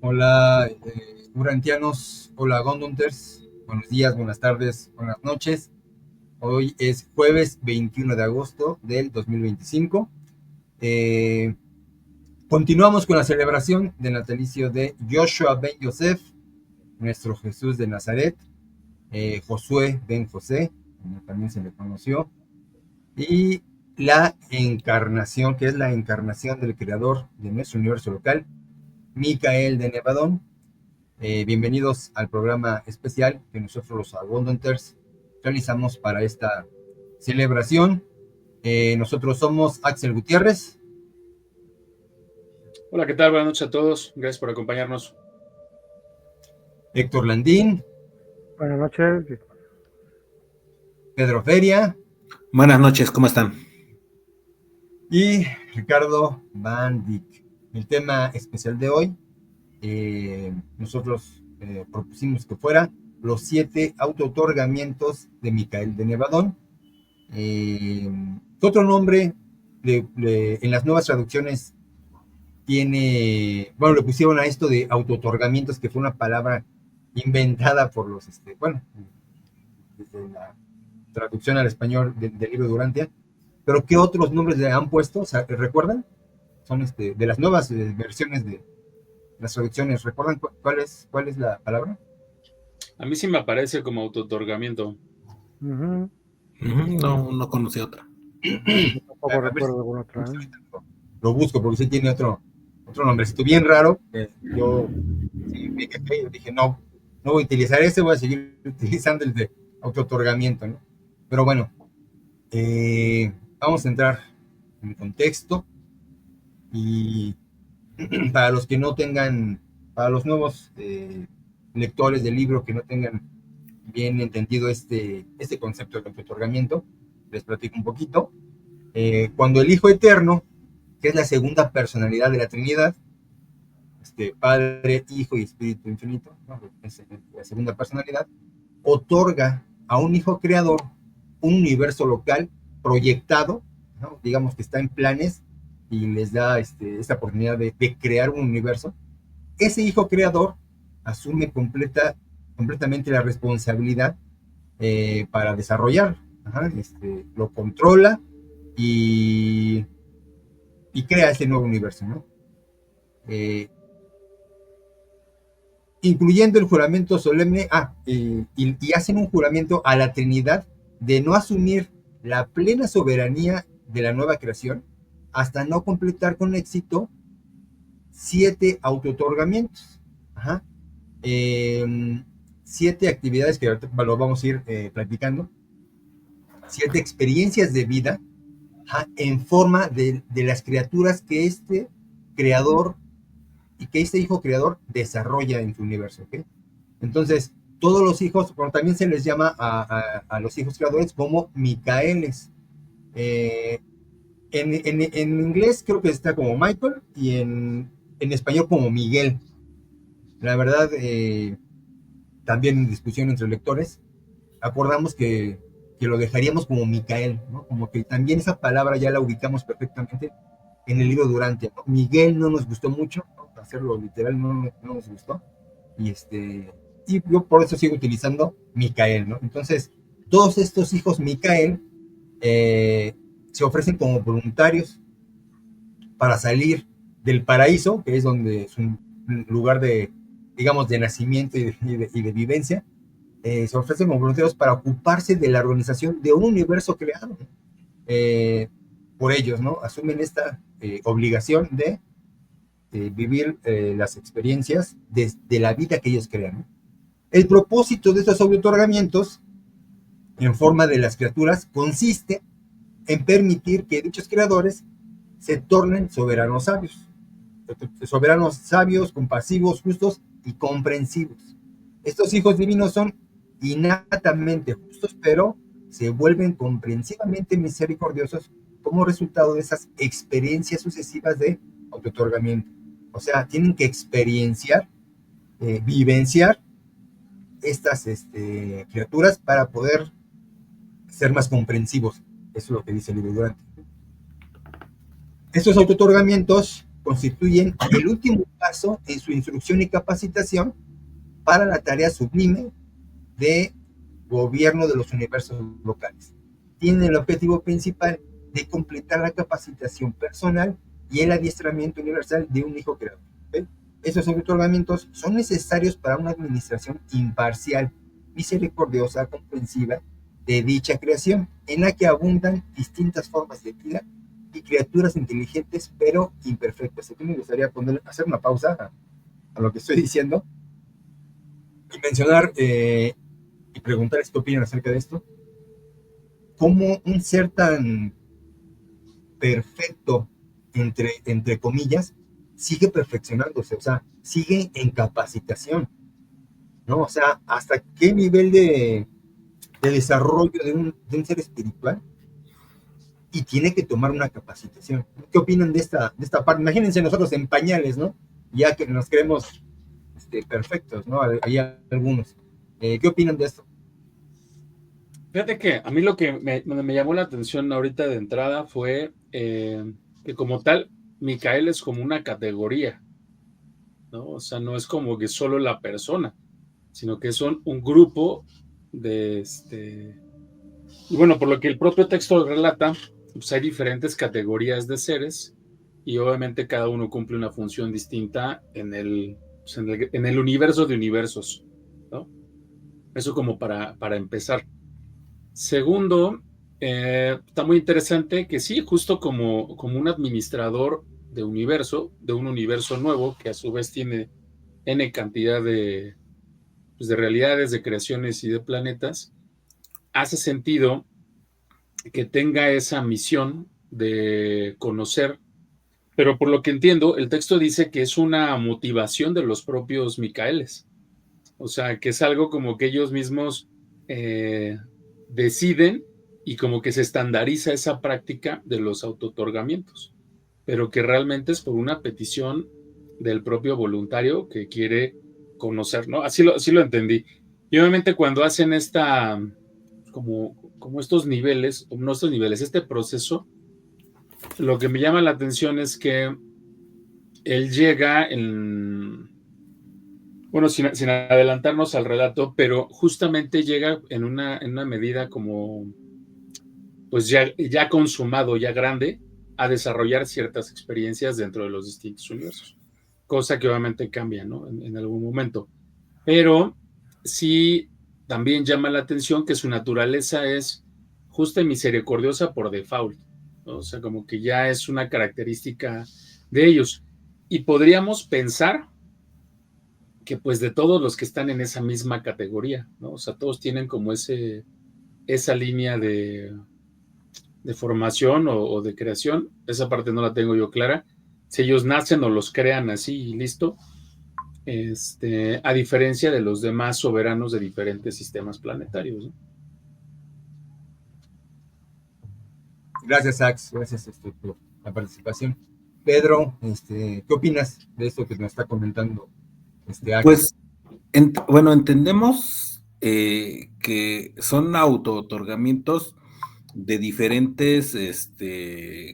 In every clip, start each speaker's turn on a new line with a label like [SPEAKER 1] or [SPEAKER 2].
[SPEAKER 1] Hola, Urantianos, hola, Gondunters, buenos días, buenas tardes, buenas noches. Hoy es jueves 21 de agosto del 2025. Eh, Continuamos con la celebración del natalicio de Joshua ben Yosef, nuestro Jesús de Nazaret, Josué ben José, como también se le conoció, y la encarnación, que es la encarnación del creador de nuestro universo local, Micael de Nevadón. Bienvenidos al programa especial que nosotros los Abundanters realizamos para esta celebración. Nosotros somos Axel Gutiérrez,
[SPEAKER 2] Hola, ¿qué tal? Buenas noches a todos. Gracias por acompañarnos.
[SPEAKER 1] Héctor Landín,
[SPEAKER 3] Buenas noches.
[SPEAKER 1] Pedro Feria
[SPEAKER 4] Buenas noches, ¿cómo están?
[SPEAKER 1] y Ricardo Van Dyck. El tema especial de hoy, nosotros propusimos que fuera los 7 auto-otorgamientos de Micael de Nevadón. Otro nombre en las nuevas traducciones tiene, bueno, le pusieron a esto de auto-otorgamientos, que fue una palabra inventada por los, desde la traducción al español del libro de Durantia, pero ¿qué otros nombres le han puesto? O sea, ¿recuerdan? Son de las nuevas versiones de las traducciones, ¿recuerdan cuál es la palabra?
[SPEAKER 2] A mí sí me aparece como autootorgamiento.
[SPEAKER 4] No conocí otra.
[SPEAKER 3] Tampoco recuerdo alguna otra.
[SPEAKER 1] Lo busco porque sí tiene otro nombrecito bien raro. Yo sí me quejé, yo dije, no voy a utilizar ese, voy a seguir utilizando el de auto-otorgamiento, ¿no? Pero bueno, vamos a entrar en contexto y para los que no tengan, para los nuevos lectores del libro que no tengan bien entendido este concepto de auto-otorgamiento, les platico un poquito. Cuando el Hijo Eterno, que es la segunda personalidad de la Trinidad, Padre, Hijo y Espíritu Infinito, ¿no? Es la segunda personalidad, otorga a un Hijo Creador un universo local proyectado, ¿no? Digamos que está en planes y les da esta oportunidad de crear un universo. Ese Hijo Creador asume completamente la responsabilidad para desarrollar, lo controla y crea este nuevo universo, ¿no? Incluyendo el juramento solemne, y hacen un juramento a la Trinidad de no asumir la plena soberanía de la nueva creación hasta no completar con éxito 7 auto-otorgamientos. 7 actividades que ahorita lo vamos a ir platicando, 7 experiencias de vida en forma de las criaturas que este creador y que este hijo creador desarrolla en su universo, ¿ok? Entonces, todos los hijos, bueno, también se les llama a los hijos creadores como Micaeles. En inglés creo que está como Michael y en español como Miguel. La verdad, también en discusión entre lectores, acordamos que lo dejaríamos como Micael, ¿no? Como que también esa palabra ya la ubicamos perfectamente en el libro Durantia, ¿no? Miguel no nos gustó mucho, ¿no? Hacerlo literal no nos gustó, y yo por eso sigo utilizando Micael, ¿no? Entonces, todos estos hijos Micael se ofrecen como voluntarios para salir del paraíso, que es donde es un lugar de, digamos, de nacimiento y de vivencia. Se ofrecen como voluntarios para ocuparse de la organización de un universo creado por ellos, ¿no? Asumen esta obligación de vivir las experiencias de la vida que ellos crean, ¿no? El propósito de estos otorgamientos en forma de las criaturas consiste en permitir que dichos creadores se tornen soberanos sabios, compasivos, justos y comprensivos. Estos hijos divinos son innatamente justos, pero se vuelven comprensivamente misericordiosos como resultado de esas experiencias sucesivas de auto-otorgamiento. O sea, tienen que experienciar, vivenciar estas criaturas para poder ser más comprensivos. Eso es lo que dice el libro Durante. Estos auto-otorgamientos constituyen el último paso en su instrucción y capacitación para la tarea sublime de gobierno de los universos locales. Tienen el objetivo principal de completar la capacitación personal y el adiestramiento universal de un hijo creador. ¿Okay? Esos otorgamientos son necesarios para una administración imparcial, misericordiosa, comprensiva de dicha creación, en la que abundan distintas formas de vida y criaturas inteligentes pero imperfectas. Aquí me gustaría hacer una pausa a lo que estoy diciendo y mencionar y preguntarles qué opinan acerca de esto. ¿Cómo un ser tan perfecto, entre comillas, sigue perfeccionándose? O sea, sigue en capacitación, ¿no? O sea, ¿hasta qué nivel de desarrollo de un ser espiritual? Y tiene que tomar una capacitación. ¿Qué opinan de esta parte? Imagínense nosotros en pañales, ¿no? Ya que nos creemos perfectos, ¿no? Hay algunos. ¿Qué opinan de esto?
[SPEAKER 2] Fíjate que a mí lo que me llamó la atención ahorita de entrada fue que como tal, Micael es como una categoría, ¿no? O sea, no es como que solo la persona, sino que son un grupo de Y bueno, por lo que el propio texto relata, pues hay diferentes categorías de seres y obviamente cada uno cumple una función distinta pues en el universo de universos, ¿no? Eso como para empezar. Segundo, está muy interesante que sí, justo como un administrador de un universo nuevo, que a su vez tiene N cantidad pues de realidades, de creaciones y de planetas, hace sentido que tenga esa misión de conocer, pero por lo que entiendo, el texto dice que es una motivación de los propios Micaeles, o sea, que es algo como que ellos mismos deciden y como que se estandariza esa práctica de los autootorgamientos, pero que realmente es por una petición del propio voluntario que quiere conocer, ¿no? Así lo entendí. Y obviamente cuando hacen como estos niveles, o no estos niveles, este proceso, lo que me llama la atención es que él llega bueno, sin adelantarnos al relato, pero justamente llega en una medida como, pues ya consumado, ya grande, a desarrollar ciertas experiencias dentro de los distintos universos, cosa que obviamente cambia, ¿no? En algún momento. Pero sí también llama la atención que su naturaleza es justa y misericordiosa por default, ¿no? O sea, como que ya es una característica de ellos. Y podríamos pensar que pues de todos los que están en esa misma categoría, ¿no? O sea, todos tienen como esa línea de formación o de creación. Esa parte no la tengo yo clara. Si ellos nacen o los crean así y listo, a diferencia de los demás soberanos de diferentes sistemas planetarios, ¿no?
[SPEAKER 1] Gracias, Ax. Gracias por la participación. Pedro, ¿qué opinas de esto que nos está comentando Ax?
[SPEAKER 4] Pues, bueno, entendemos que son auto-otorgamientos de diferentes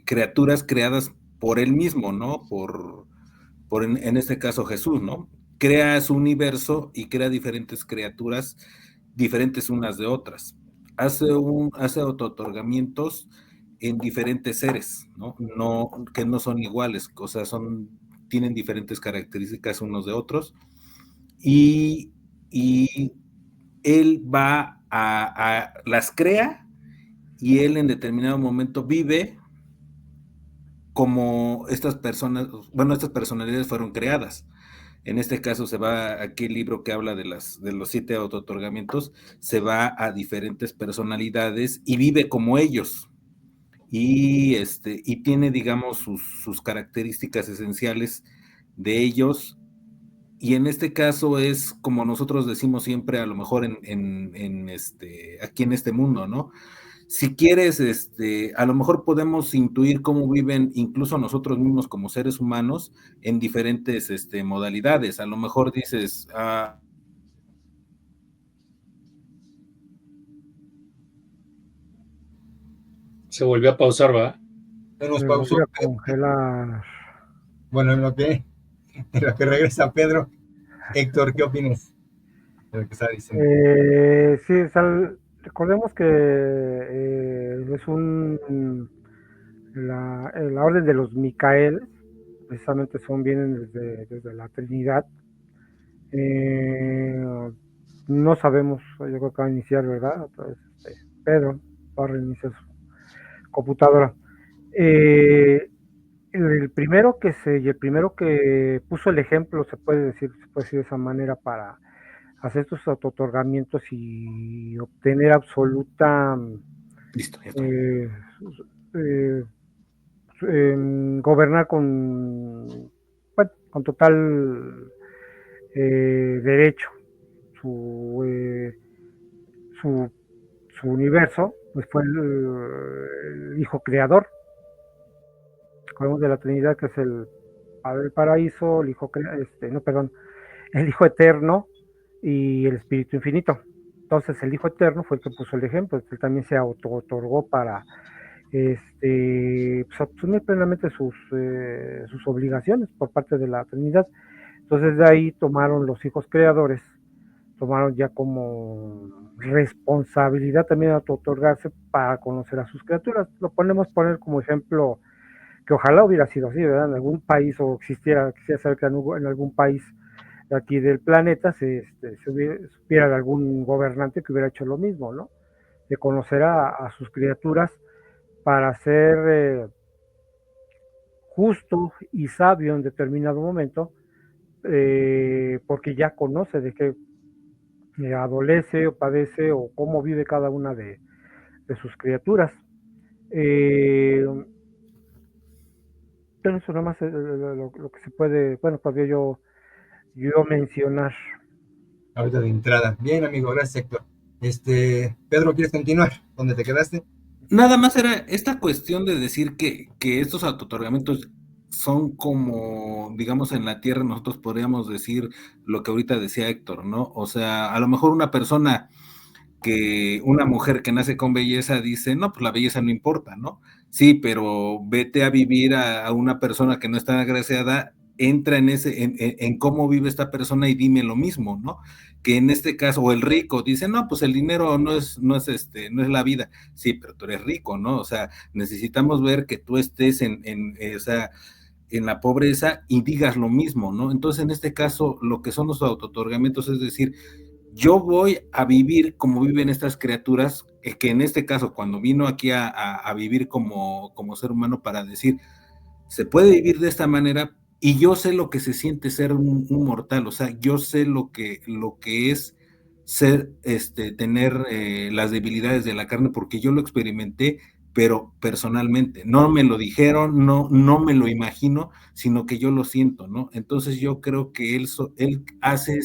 [SPEAKER 4] criaturas creadas por él mismo, ¿no? Por en este caso Jesús, ¿no? Crea su universo y crea diferentes criaturas, diferentes unas de otras. Hace auto-otorgamientos en diferentes seres, ¿no? Que no son iguales, o sea, tienen diferentes características unos de otros, y él va las crea, y él en determinado momento vive como estas personalidades fueron creadas. En este caso se va, aquí el libro que habla de los 7 auto-otorgamientos, se va a diferentes personalidades y vive como ellos. Y tiene, digamos, sus características esenciales de ellos. Y en este caso es como nosotros decimos siempre, a lo mejor aquí en este mundo, ¿no? Si quieres, a lo mejor podemos intuir cómo viven incluso nosotros mismos como seres humanos en diferentes modalidades. A lo mejor dices,
[SPEAKER 2] Se volvió a pausar, ¿va?
[SPEAKER 1] Se nos
[SPEAKER 3] Me voy
[SPEAKER 1] pausó.
[SPEAKER 3] a congelar.
[SPEAKER 1] Bueno, en lo que regresa Pedro, Héctor, ¿qué opinas de lo que está diciendo?
[SPEAKER 3] Sí, recordemos que es la orden de los Micael, precisamente vienen desde la Trinidad. No sabemos, yo creo que va a iniciar, ¿verdad? Entonces, Pedro va a reiniciar su computadora. El primero que puso el ejemplo, se puede decir de esa manera, para hacer estos autotorgamientos y obtener absoluta
[SPEAKER 4] Listo, ya está.
[SPEAKER 3] eh, eh, gobernar con, bueno, con total derecho su, su, su universo, pues fue el Hijo Creador. Hablamos de la Trinidad, que es el Padre del Paraíso, el Hijo, no, perdón, el Hijo Eterno y el Espíritu Infinito. Entonces el Hijo Eterno fue el que puso el ejemplo, él también se auto-otorgó para pues, asumir plenamente sus obligaciones por parte de la Trinidad. Entonces de ahí tomaron los hijos creadores, tomaron ya como responsabilidad también de otorgarse para conocer a sus criaturas. Lo ponemos poner como ejemplo que ojalá hubiera sido así, ¿verdad? En algún país o quisiera saber que en algún país de aquí del planeta supiera de algún gobernante que hubiera hecho lo mismo, ¿no? De conocer a sus criaturas para ser justo y sabio en determinado momento, porque ya conoce de qué adolece o padece o cómo vive cada una de sus criaturas. Pero eso nada más es lo que se puede, bueno, podría yo mencionar.
[SPEAKER 1] Ahorita de entrada. Bien, amigo, gracias, Héctor. Pedro, ¿quieres continuar? ¿Dónde te quedaste?
[SPEAKER 4] Nada más era esta cuestión de decir que estos autotorgamientos son como, digamos, en la Tierra nosotros podríamos decir lo que ahorita decía Héctor, ¿no? O sea, a lo mejor una mujer que nace con belleza dice, no, pues la belleza no importa, ¿no? Sí, pero vete a vivir a una persona que no está agraciada, entra en cómo vive esta persona y dime lo mismo, ¿no? Que en este caso, o el rico dice, no, pues el dinero no es la vida. Sí, pero tú eres rico, ¿no? O sea, necesitamos ver que tú estés o sea, en la pobreza y digas lo mismo, ¿no? Entonces, en este caso, lo que son los autotorgamientos es decir, yo voy a vivir como viven estas criaturas, que en este caso, cuando vino aquí a vivir como ser humano para decir, se puede vivir de esta manera y yo sé lo que se siente ser un mortal, o sea, yo sé lo que es ser, tener las debilidades de la carne, porque yo lo experimenté, pero personalmente, no me lo dijeron, no me lo imagino, sino que yo lo siento, ¿no? Entonces yo creo que él hace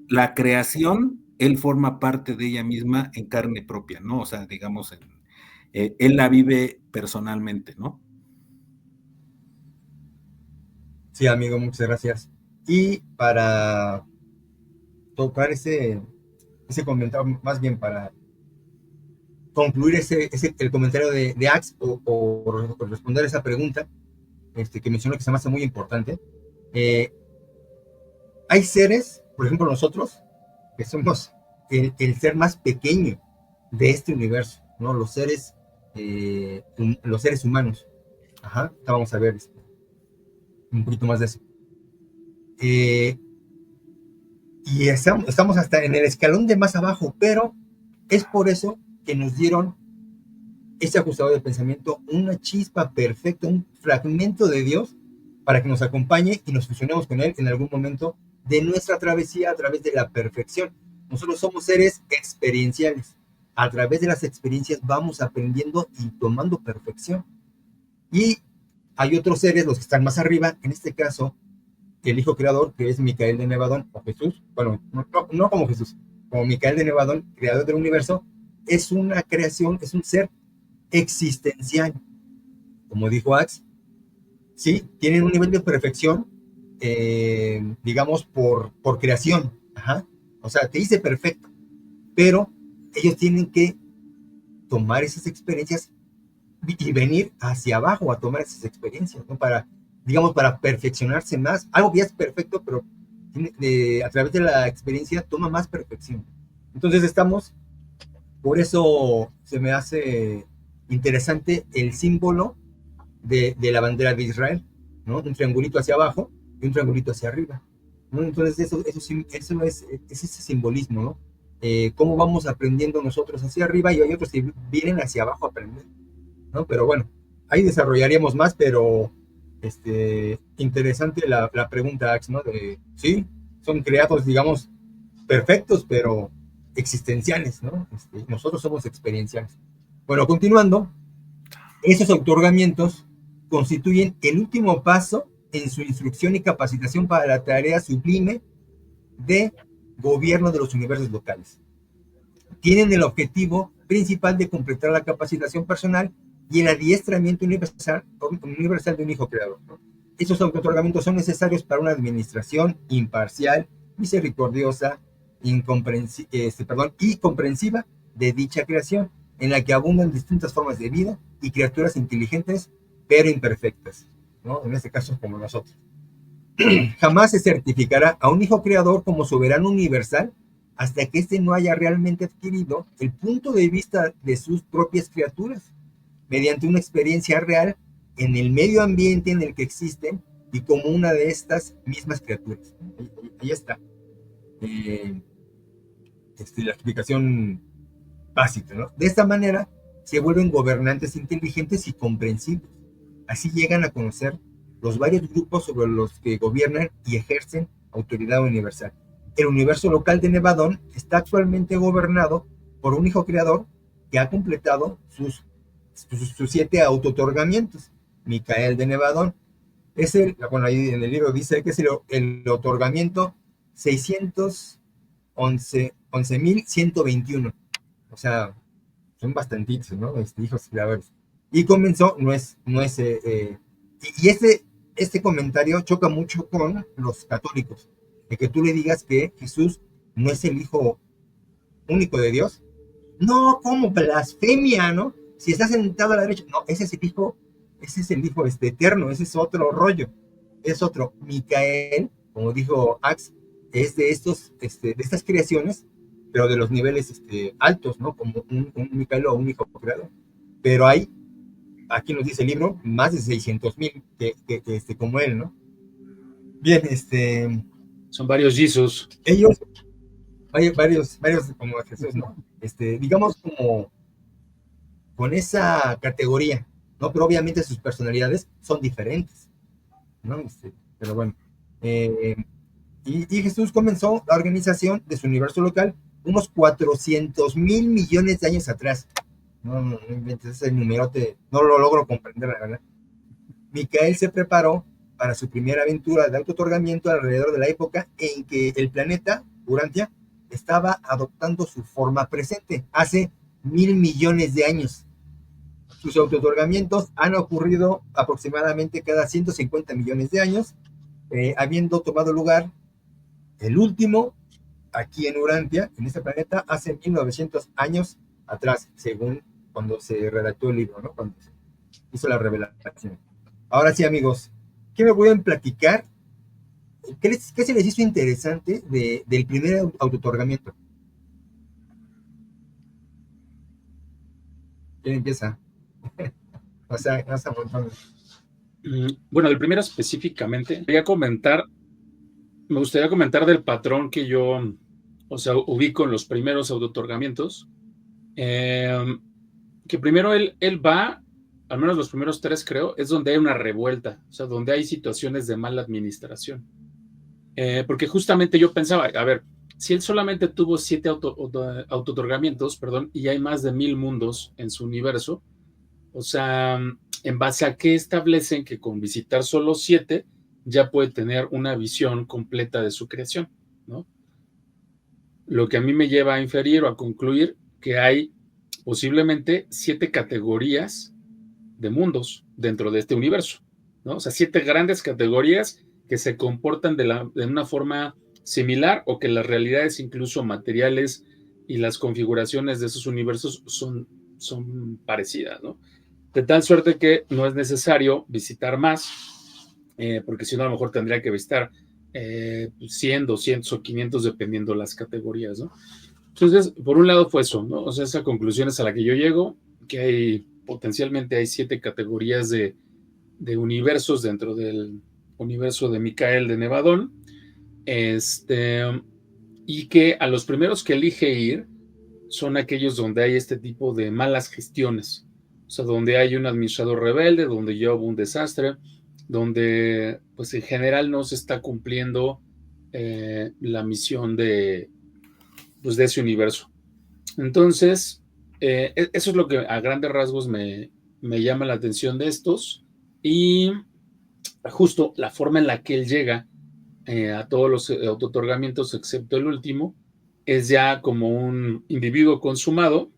[SPEAKER 4] la creación, él forma parte de ella misma en carne propia, ¿no? O sea, digamos, él la vive personalmente, ¿no?
[SPEAKER 1] Sí, amigo, muchas gracias. Y para tocar ese comentario, más bien para concluir el comentario de Ax o responder esa pregunta que mencionó que se me hace muy importante. Eh, Hay seres, por ejemplo nosotros, que somos el ser más pequeño de este universo, ¿no? Los seres humanos. Ajá, vamos a ver un poquito más de eso. Y estamos hasta en el escalón de más abajo, pero es por eso que nos dieron ese ajustador de pensamiento, una chispa perfecta, un fragmento de Dios para que nos acompañe y nos fusionemos con Él en algún momento de nuestra travesía a través de la perfección. Nosotros somos seres experienciales. A través de las experiencias vamos aprendiendo y tomando perfección. Y hay otros seres, los que están más arriba, en este caso, el Hijo Creador, que es Micael de Nevadón, o Jesús, bueno, no como Jesús, como Micael de Nevadón, creador del universo, es una creación, es un ser existencial. Como dijo Ax, sí, tienen un nivel de perfección, digamos, por creación. Ajá. O sea, te dice perfecto, pero ellos tienen que tomar esas experiencias y venir hacia abajo a tomar esas experiencias, ¿no? Para, digamos, para perfeccionarse más. Algo que ya es perfecto, pero a través de la experiencia toma más perfección. Entonces estamos, por eso se me hace interesante el símbolo de la bandera de Israel, ¿no? Un triangulito hacia abajo y un triangulito hacia arriba, ¿no? Entonces eso es ese simbolismo, ¿no? Cómo vamos aprendiendo nosotros hacia arriba y hay otros que vienen hacia abajo a aprender, ¿no? Pero bueno, ahí desarrollaríamos más, pero interesante la pregunta, Ax, ¿no? Sí, son creados, digamos, perfectos, pero existenciales, ¿no? Nosotros somos experienciales. Bueno, continuando, esos otorgamientos constituyen el último paso en su instrucción y capacitación para la tarea sublime de gobierno de los universos locales. Tienen el objetivo principal de completar la capacitación personal y el adiestramiento universal de un hijo creador, ¿no? Estos otorgamientos son necesarios para una administración imparcial, misericordiosa, y comprensiva de dicha creación, en la que abundan distintas formas de vida y criaturas inteligentes, pero imperfectas, ¿no? En este caso, como nosotros. Jamás se certificará a un hijo creador como soberano universal hasta que éste no haya realmente adquirido el punto de vista de sus propias criaturas, mediante una experiencia real en el medio ambiente en el que existen y como una de estas mismas criaturas. Ahí está. La explicación básica, ¿no? De esta manera se vuelven gobernantes inteligentes y comprensivos. Así llegan a conocer los varios grupos sobre los que gobiernan y ejercen autoridad universal. El universo local de Nevadón está actualmente gobernado por un hijo creador que ha completado sus 7 auto-otorgamientos. Micael de Nevadón. Bueno, ahí en el libro dice que es el otorgamiento 611.121. O sea, son bastantitos, ¿no? Hijos creadores. Y comenzó, y este comentario choca mucho con los católicos, de que tú le digas que Jesús no es el hijo único de Dios. No, como blasfemia, ¿no? Si está sentado a la derecha, no, ese es el hijo eterno, ese es otro rollo, es otro. Micael, como dijo Ax, es de estas creaciones, pero de los niveles altos, ¿no? Como un Micael o un hijo creador. Pero hay, aquí nos dice el libro, más de 600,000 como él, ¿no? Bien,
[SPEAKER 2] son varios Jesus.
[SPEAKER 1] Ellos, varios como Jesús, ¿no? Digamos como con esa categoría, ¿no? Pero obviamente sus personalidades son diferentes, ¿no? Pero bueno. Y Jesús comenzó la organización de su universo local unos 400,000 millones de años atrás. No inventes ese numerote, no lo logro comprender, la verdad. Micael se preparó para su primera aventura de auto-otorgamiento alrededor de la época en que el planeta, Urantia, estaba adoptando su forma presente, hace 1,000 millones de años. Sus auto-otorgamientos han ocurrido aproximadamente cada 150 millones de años, habiendo tomado lugar el último aquí en Urantia, en este planeta, hace 1900 años atrás, según cuando se redactó el libro, ¿no? Cuando se hizo la revelación. Ahora sí, amigos, ¿qué me pueden platicar? ¿Qué se les hizo interesante del primer auto-otorgamiento? ¿Quién empieza? O sea, hasta un montón.
[SPEAKER 2] Bueno, el primero específicamente, me gustaría comentar del patrón que yo, ubico en los primeros auto-otorgamientos. Que primero él va, al menos los primeros 3 creo, es donde hay una revuelta, o sea, donde hay situaciones de mala administración. Porque justamente yo pensaba, a ver, si él solamente tuvo 7 auto-otorgamientos, y hay más de 1,000 mundos en su universo, o sea, en base a qué establecen que con visitar solo 7 ya puede tener una visión completa de su creación, ¿no? Lo que a mí me lleva a inferir o a concluir que hay posiblemente 7 categorías de mundos dentro de este universo, ¿no? O sea, 7 grandes categorías que se comportan de una forma similar o que las realidades incluso materiales y las configuraciones de esos universos son parecidas, ¿no? de tal suerte que no es necesario visitar más, porque si no a lo mejor tendría que visitar 100, 200 o 500 dependiendo las categorías, ¿no? Entonces, por un lado fue eso, ¿no? O sea, esa conclusión es a la que yo llego, que potencialmente hay 7 categorías de universos dentro del universo de Micael de Nevadón, y que a los primeros que elige ir son aquellos donde hay este tipo de malas gestiones, o sea, donde hay un administrador rebelde, donde ya hubo un desastre, donde pues en general no se está cumpliendo la misión de ese universo. Entonces, eso es lo que a grandes rasgos me llama la atención de estos, y justo la forma en la que él llega a todos los autootorgamientos, excepto el último, es ya como un individuo consumado.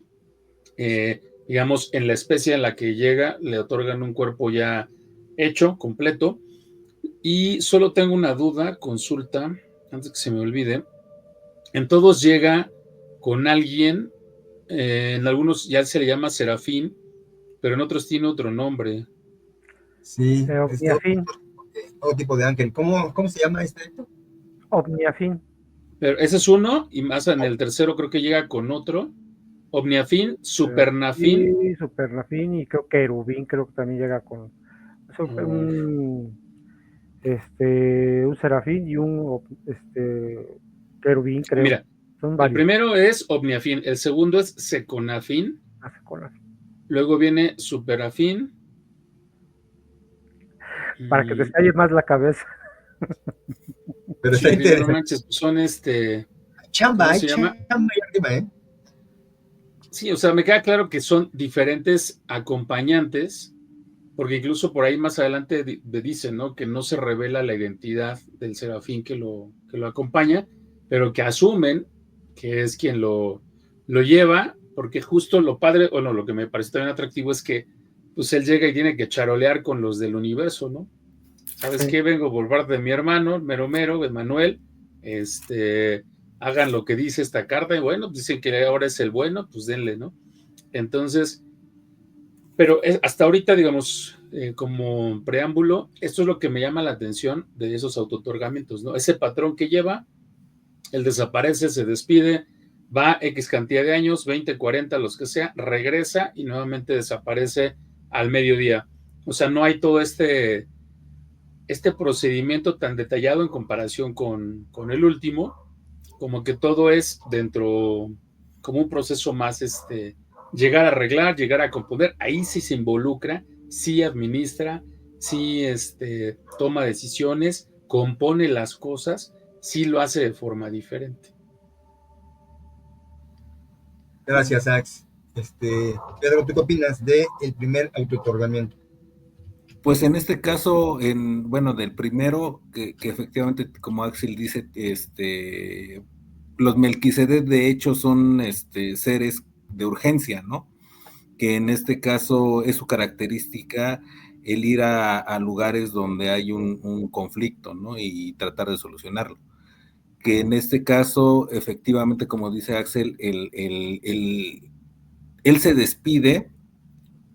[SPEAKER 2] Digamos, en la especie en la que llega, le otorgan un cuerpo ya hecho, completo. Y solo tengo una duda, consulta, antes que se me olvide. En todos llega con alguien, en algunos ya se le llama Serafín, pero en otros tiene otro nombre.
[SPEAKER 1] Sí,
[SPEAKER 3] Omniafin.
[SPEAKER 1] todo tipo de ángel. ¿Cómo se llama este?
[SPEAKER 3] Omniafin.
[SPEAKER 2] Pero ese es uno, y más en el tercero creo que llega con otro. Omniafin, Supernafin.
[SPEAKER 3] Sí, Supernafin, y creo que Querubín, creo que también llega con un Serafín y un Querubín, creo.
[SPEAKER 2] Mira,
[SPEAKER 3] Son
[SPEAKER 2] el
[SPEAKER 3] varios.
[SPEAKER 2] primero es Omniafin, el segundo es Seconafin, luego viene Superafin.
[SPEAKER 3] Para que te estalle más la cabeza.
[SPEAKER 1] Pero
[SPEAKER 2] sí,
[SPEAKER 1] está interesante.
[SPEAKER 2] No manches, son
[SPEAKER 1] Chamba,
[SPEAKER 2] ¿cómo se llama?
[SPEAKER 1] Chamba y arriba, ¿eh?
[SPEAKER 2] Sí, o sea, me queda claro que son diferentes acompañantes, porque incluso por ahí más adelante dicen, ¿no? Que no se revela la identidad del serafín que lo acompaña, pero que asumen que es quien lo lleva, porque justo lo padre, o no, lo que me parece también atractivo es que pues él llega y tiene que charolear con los del universo, ¿no? ¿Sabes qué? Vengo por parte de mi hermano, Mero, Emanuel, hagan lo que dice esta carta, y bueno, dicen que ahora es el bueno, pues denle, ¿no? Entonces, pero hasta ahorita, digamos, como preámbulo, esto es lo que me llama la atención de esos autootorgamientos, ¿no? Ese patrón que lleva, él desaparece, se despide, va X cantidad de años, 20, 40, los que sea, regresa y nuevamente desaparece al mediodía. O sea, no hay todo este procedimiento tan detallado en comparación con el último, como que todo es dentro, como un proceso más, llegar a arreglar, llegar a componer, ahí sí se involucra, sí administra, sí toma decisiones, compone las cosas, sí lo hace de forma diferente.
[SPEAKER 1] Gracias, Ax. Pedro, ¿tú qué opinas del primer autootorgamiento?
[SPEAKER 4] Pues en este caso, del primero, que efectivamente, como Axel dice, los Melquisedec de hecho son seres de urgencia, ¿no? Que en este caso es su característica el ir a lugares donde hay un conflicto, ¿no? Y tratar de solucionarlo. Que en este caso, efectivamente, como dice Axel, él se despide,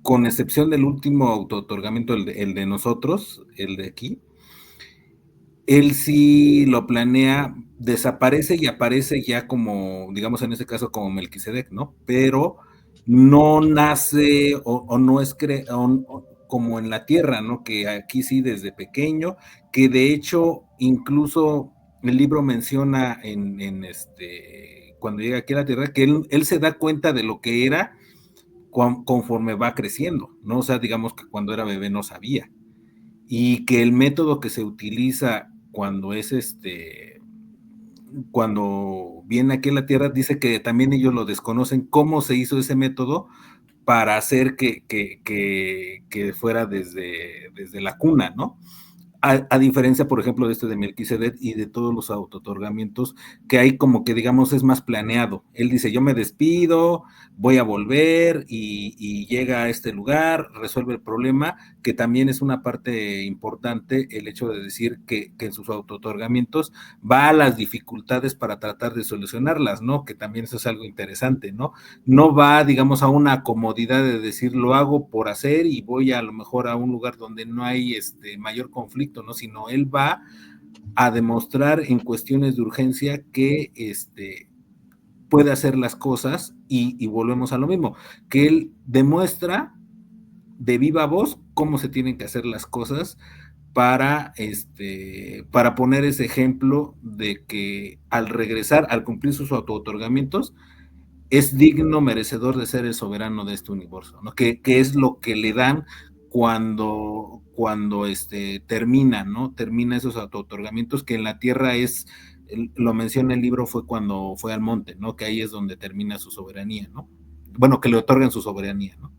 [SPEAKER 4] con excepción del último autootorgamiento, el de nosotros, el de aquí. Él sí lo planea, desaparece y aparece ya como, digamos en este caso, como Melquisedec, ¿no? Pero no nace o no es como en la tierra, ¿no? Que aquí sí desde pequeño, que de hecho incluso el libro menciona cuando llega aquí a la tierra, que él se da cuenta de lo que era conforme va creciendo, ¿no? O sea, digamos que cuando era bebé no sabía. Y que el método que se utiliza cuando es cuando viene aquí a la Tierra, dice que también ellos lo desconocen, cómo se hizo ese método para hacer que fuera desde la cuna, ¿no? A diferencia, por ejemplo, de este de Melquisedec y de todos los autootorgamientos, que hay como que, digamos, es más planeado. Él dice, yo me despido, voy a volver y llega a este lugar, resuelve el problema, que también es una parte importante el hecho de decir que en sus autootorgamientos va a las dificultades para tratar de solucionarlas, ¿no? Que también eso es algo interesante, ¿no? No va, digamos, a una comodidad de decir, lo hago por hacer y voy a lo mejor a un lugar donde no hay mayor conflicto, ¿no? Sino él va a demostrar en cuestiones de urgencia que puede hacer las cosas y volvemos a lo mismo, que él demuestra de viva voz cómo se tienen que hacer las cosas para poner ese ejemplo de que al regresar, al cumplir sus autootorgamientos, es digno, merecedor de ser el soberano de este universo, ¿no? Que es lo que le dan cuando termina, ¿no? Termina esos autootorgamientos, que en la tierra lo menciona el libro, fue cuando fue al monte, ¿no? Que ahí es donde termina su soberanía, ¿no? Bueno, que le otorgan su soberanía, ¿no?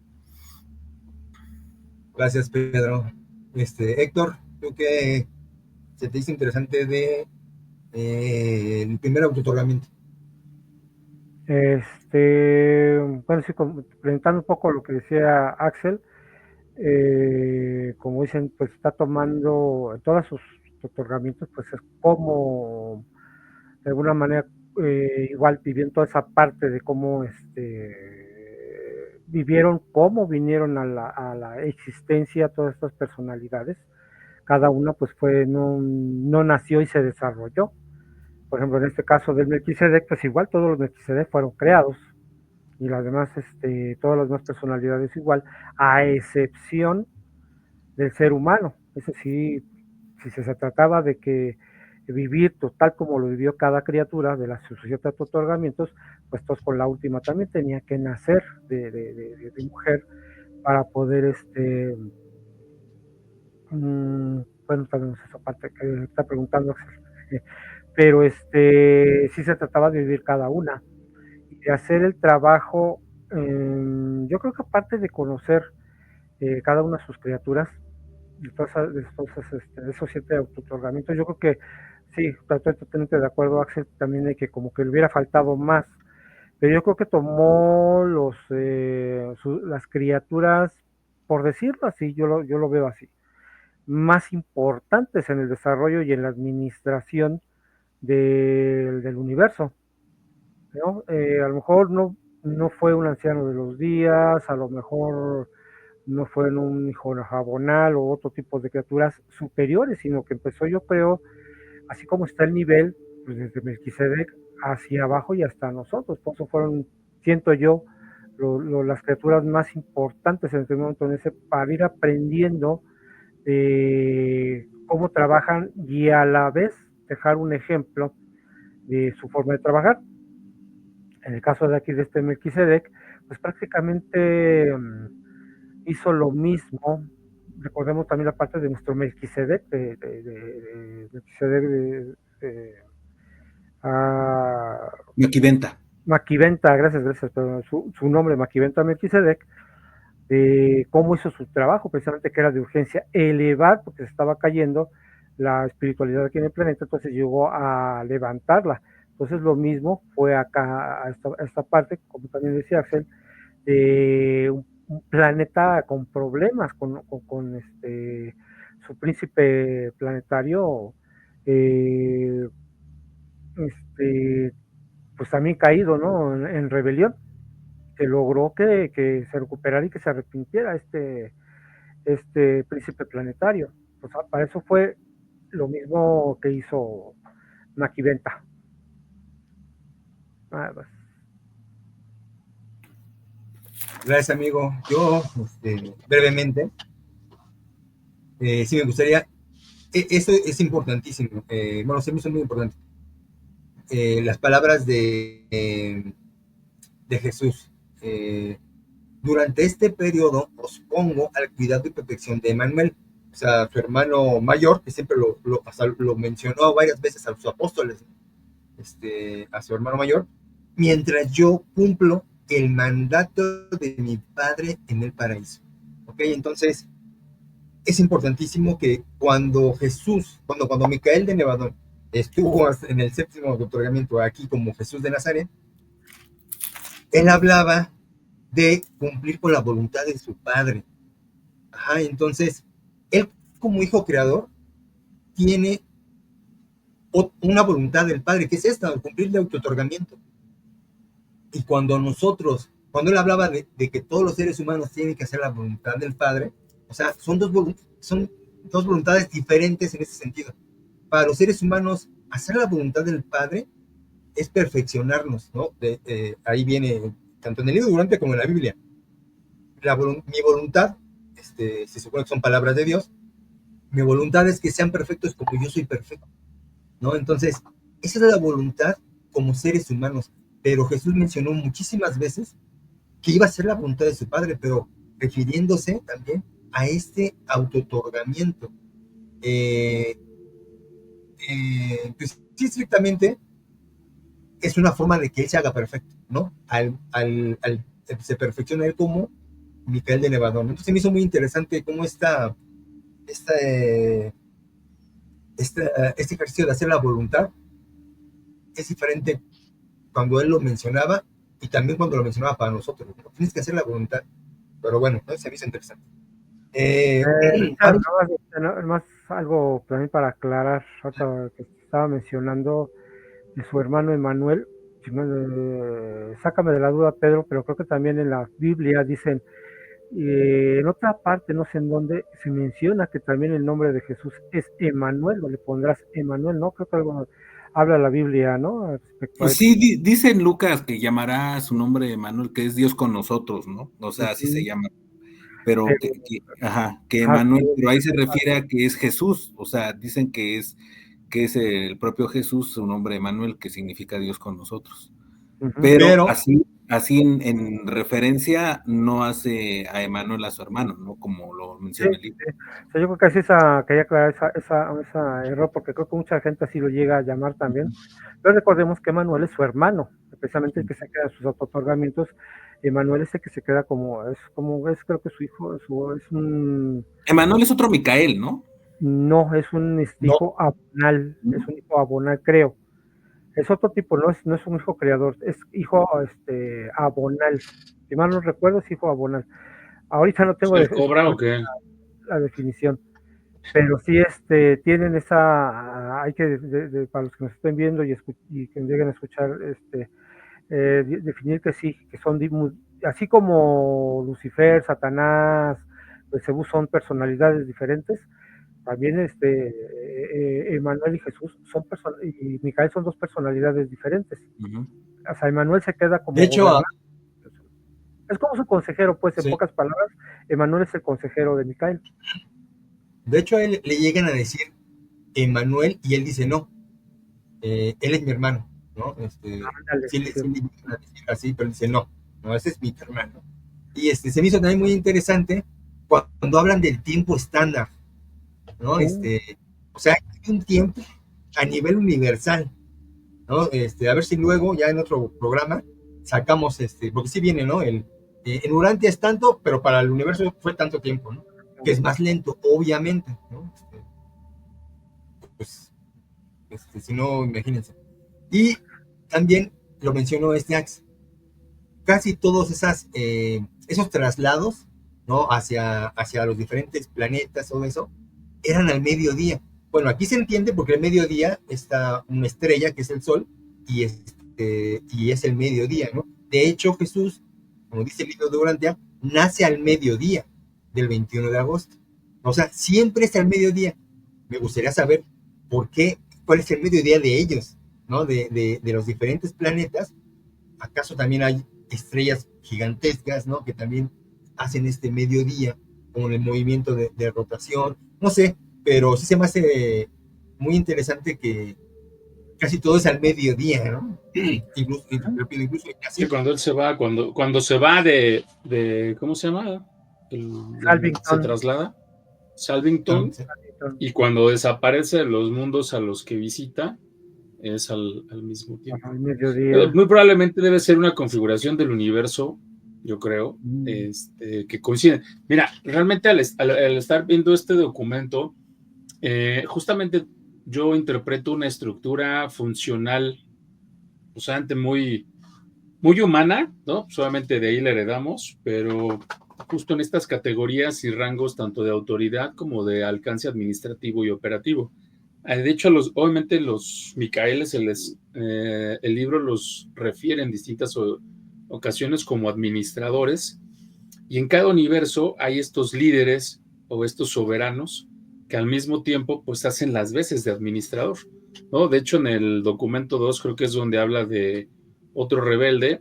[SPEAKER 1] Gracias, Pedro. Héctor, ¿tú qué se te hizo interesante de el primer autootorgamiento?
[SPEAKER 3] Bueno, sí, complementando un poco lo que decía Axel, como dicen, pues está tomando en todos sus otorgamientos, pues es como de alguna manera igual viviendo toda esa parte de cómo vivieron, cómo vinieron a la existencia todas estas personalidades. Cada una pues no nació y se desarrolló. Por ejemplo, en este caso del Melquisedec, pues igual todos los Melquisedec fueron creados y las demás, todas las demás personalidades igual, a excepción del ser humano. Eso sí, si se trataba de que vivir total como lo vivió cada criatura de las sus 7 otorgamientos, pues todos con la última también tenía que nacer de mujer para poder, bueno, también es esa parte que está preguntando, pero sí se trataba de vivir cada una y de hacer el trabajo. Yo creo que aparte de conocer cada una de sus criaturas, de esos 7 autootorgamientos, yo creo que sí, estoy totalmente de acuerdo, Axel, también de que como que le hubiera faltado más, pero yo creo que tomó las criaturas, por decirlo así, yo lo veo así, más importantes en el desarrollo y en la administración del universo, ¿no? A lo mejor no fue un anciano de los días, a lo mejor no fue en un hijo jabonal o otro tipo de criaturas superiores, sino que empezó, yo creo, así como está el nivel, pues desde Melquisedec hacia abajo y hasta nosotros. Por eso fueron, siento yo, las criaturas más importantes en este momento, para ir aprendiendo cómo trabajan y a la vez dejar un ejemplo de su forma de trabajar. En el caso de aquí de este Melquisedec, pues prácticamente hizo lo mismo. Recordemos también la parte de nuestro Melquisedec, de Melquisedec
[SPEAKER 4] Maquiventa.
[SPEAKER 3] Maquiventa, gracias, pero su nombre, Maquiventa Melquisedec, de cómo hizo su trabajo, precisamente que era de urgencia elevar, porque se estaba cayendo la espiritualidad aquí en el planeta, entonces llegó a levantarla. Entonces lo mismo fue acá, a esta parte, como también decía Axel, de un planeta con problemas, con su príncipe planetario, eh, pues también caído, ¿no? En rebelión, que logró que se recuperara y que se arrepintiera este príncipe planetario. Pues para eso fue lo mismo que hizo Maquiventa. Nada más.
[SPEAKER 1] Gracias, amigo. Yo, brevemente, sí me gustaría, eso es importantísimo, bueno, se me hizo muy importante, las palabras de Jesús. Durante este periodo os pongo al cuidado y protección de Emmanuel, o sea, su hermano mayor, que siempre lo mencionó varias veces a sus apóstoles, a su hermano mayor, mientras yo cumplo el mandato de mi Padre en el paraíso. Ok, entonces, es importantísimo que cuando Micael de Nevadón estuvo en el séptimo otorgamiento aquí como Jesús de Nazaret, él hablaba de cumplir con la voluntad de su padre. Ajá, entonces, él como hijo creador tiene una voluntad del padre, que es esta, cumplir el autootorgamiento. Y cuando él hablaba de que todos los seres humanos tienen que hacer la voluntad del padre, o sea, son dos voluntades diferentes en ese sentido. Para los seres humanos, hacer la voluntad del padre es perfeccionarnos, ¿no? Ahí viene, tanto en el libro Durante como en la Biblia. Mi voluntad, se supone que son palabras de Dios, mi voluntad es que sean perfectos como yo soy perfecto, ¿no? Entonces, esa es la voluntad como seres humanos, pero Jesús mencionó muchísimas veces que iba a ser la voluntad de su Padre, pero refiriéndose también a este autootorgamiento. Pues sí, estrictamente es una forma de que Él se haga perfecto, ¿no? Se perfecciona Él como Micael de Nevadón. Entonces me hizo muy interesante cómo este ejercicio de hacer la voluntad es diferente cuando él lo mencionaba y también cuando lo mencionaba para nosotros, ¿no? Tienes que hacer la voluntad, pero bueno, ¿no? Se me hizo interesante.
[SPEAKER 3] Más algo también para aclarar, ahorita que estaba mencionando de su hermano Emanuel, sácame de la duda, Pedro, pero creo que también en la Biblia dicen, en otra parte, no sé en dónde, se menciona que también el nombre de Jesús es Emanuel, o le pondrás Emanuel, ¿no? Creo que algo habla la Biblia, ¿no? Respecto a
[SPEAKER 4] Pues sí, dice en Lucas que llamará su nombre Emanuel, que es Dios con nosotros, ¿no? O sea, así se llama. Pero que Emanuel, pero ahí se refiere a que es Jesús, o sea, dicen que es el propio Jesús, su nombre Emanuel, que significa Dios con nosotros. Pero así en referencia no hace a Emanuel a su hermano, ¿no? Como lo menciona el libro.
[SPEAKER 3] Sí. O sea, yo creo que así quería aclarar esa error, porque creo que mucha gente así lo llega a llamar también. Pero recordemos que Emanuel es su hermano, precisamente el que se queda sus otorgamientos. Emanuel es el que se queda creo que su hijo, es un...
[SPEAKER 4] Emanuel es otro Micael, ¿no?
[SPEAKER 3] No, es un hijo abonal, es un hijo abonal, creo. Es otro tipo, no es un hijo creador, es hijo abonal. Si mal no recuerdo, es hijo abonal. Ahorita no tengo
[SPEAKER 2] ¿Se cobra o qué?
[SPEAKER 3] la definición, pero sí tienen hay que, para los que nos estén viendo y que lleguen a escuchar, definir que sí, que son así como Lucifer, Satanás, Belcebú son personalidades diferentes. También Emanuel y Jesús y Micael son dos personalidades diferentes. O sea, Emanuel se queda como...
[SPEAKER 1] De hecho,
[SPEAKER 3] es como su consejero, pues, en pocas palabras, Emanuel es el consejero de Micael.
[SPEAKER 1] De hecho, a él le llegan a decir Emanuel y él dice no, él es mi hermano, ¿no? Sí le llegan a decir así, pero él dice no, ese es mi hermano. Y se me hizo también muy interesante cuando hablan del tiempo estándar, ¿no? O sea, hay un tiempo a nivel universal, ¿no? A ver si luego, ya en otro programa, sacamos porque sí viene, ¿no? En Urantia es tanto, pero para el universo fue tanto tiempo, ¿no? Que es más lento, obviamente, ¿no? Pues, si no, imagínense. Y también lo mencionó Axe, casi todos esos traslados, ¿no? Hacia los diferentes planetas, todo eso, eran al mediodía. Bueno, aquí se entiende porque al mediodía está una estrella que es el Sol y es el mediodía, ¿no? De hecho, Jesús, como dice el libro de Urantia, nace al mediodía del 21 de agosto. O sea, siempre es al mediodía. Me gustaría saber cuál es el mediodía de ellos, ¿no? De los diferentes planetas. ¿Acaso también hay estrellas gigantescas, ¿no? Que también hacen este mediodía, con el movimiento de rotación? No sé, pero sí se me hace muy interesante que casi todo es al mediodía, ¿no? Incluso
[SPEAKER 2] así. Sí, cuando él se va, cuando se va de ¿cómo se llama? Se traslada, Salvington, y cuando desaparece de los mundos a los que visita, es al mismo tiempo.
[SPEAKER 3] Al mediodía.
[SPEAKER 2] Muy probablemente debe ser una configuración del universo yo creo, que coinciden. Mira, realmente al estar viendo este documento, justamente yo interpreto una estructura funcional, o sea, muy, muy humana, ¿no? Solamente de ahí la heredamos, pero justo en estas categorías y rangos tanto de autoridad como de alcance administrativo y operativo. De hecho, obviamente los Micaeles, el libro los refiere en distintas ocasiones como administradores, y en cada universo hay estos líderes o estos soberanos que al mismo tiempo pues hacen las veces de administrador, ¿no? De hecho, en el documento 2 creo que es donde habla de otro rebelde,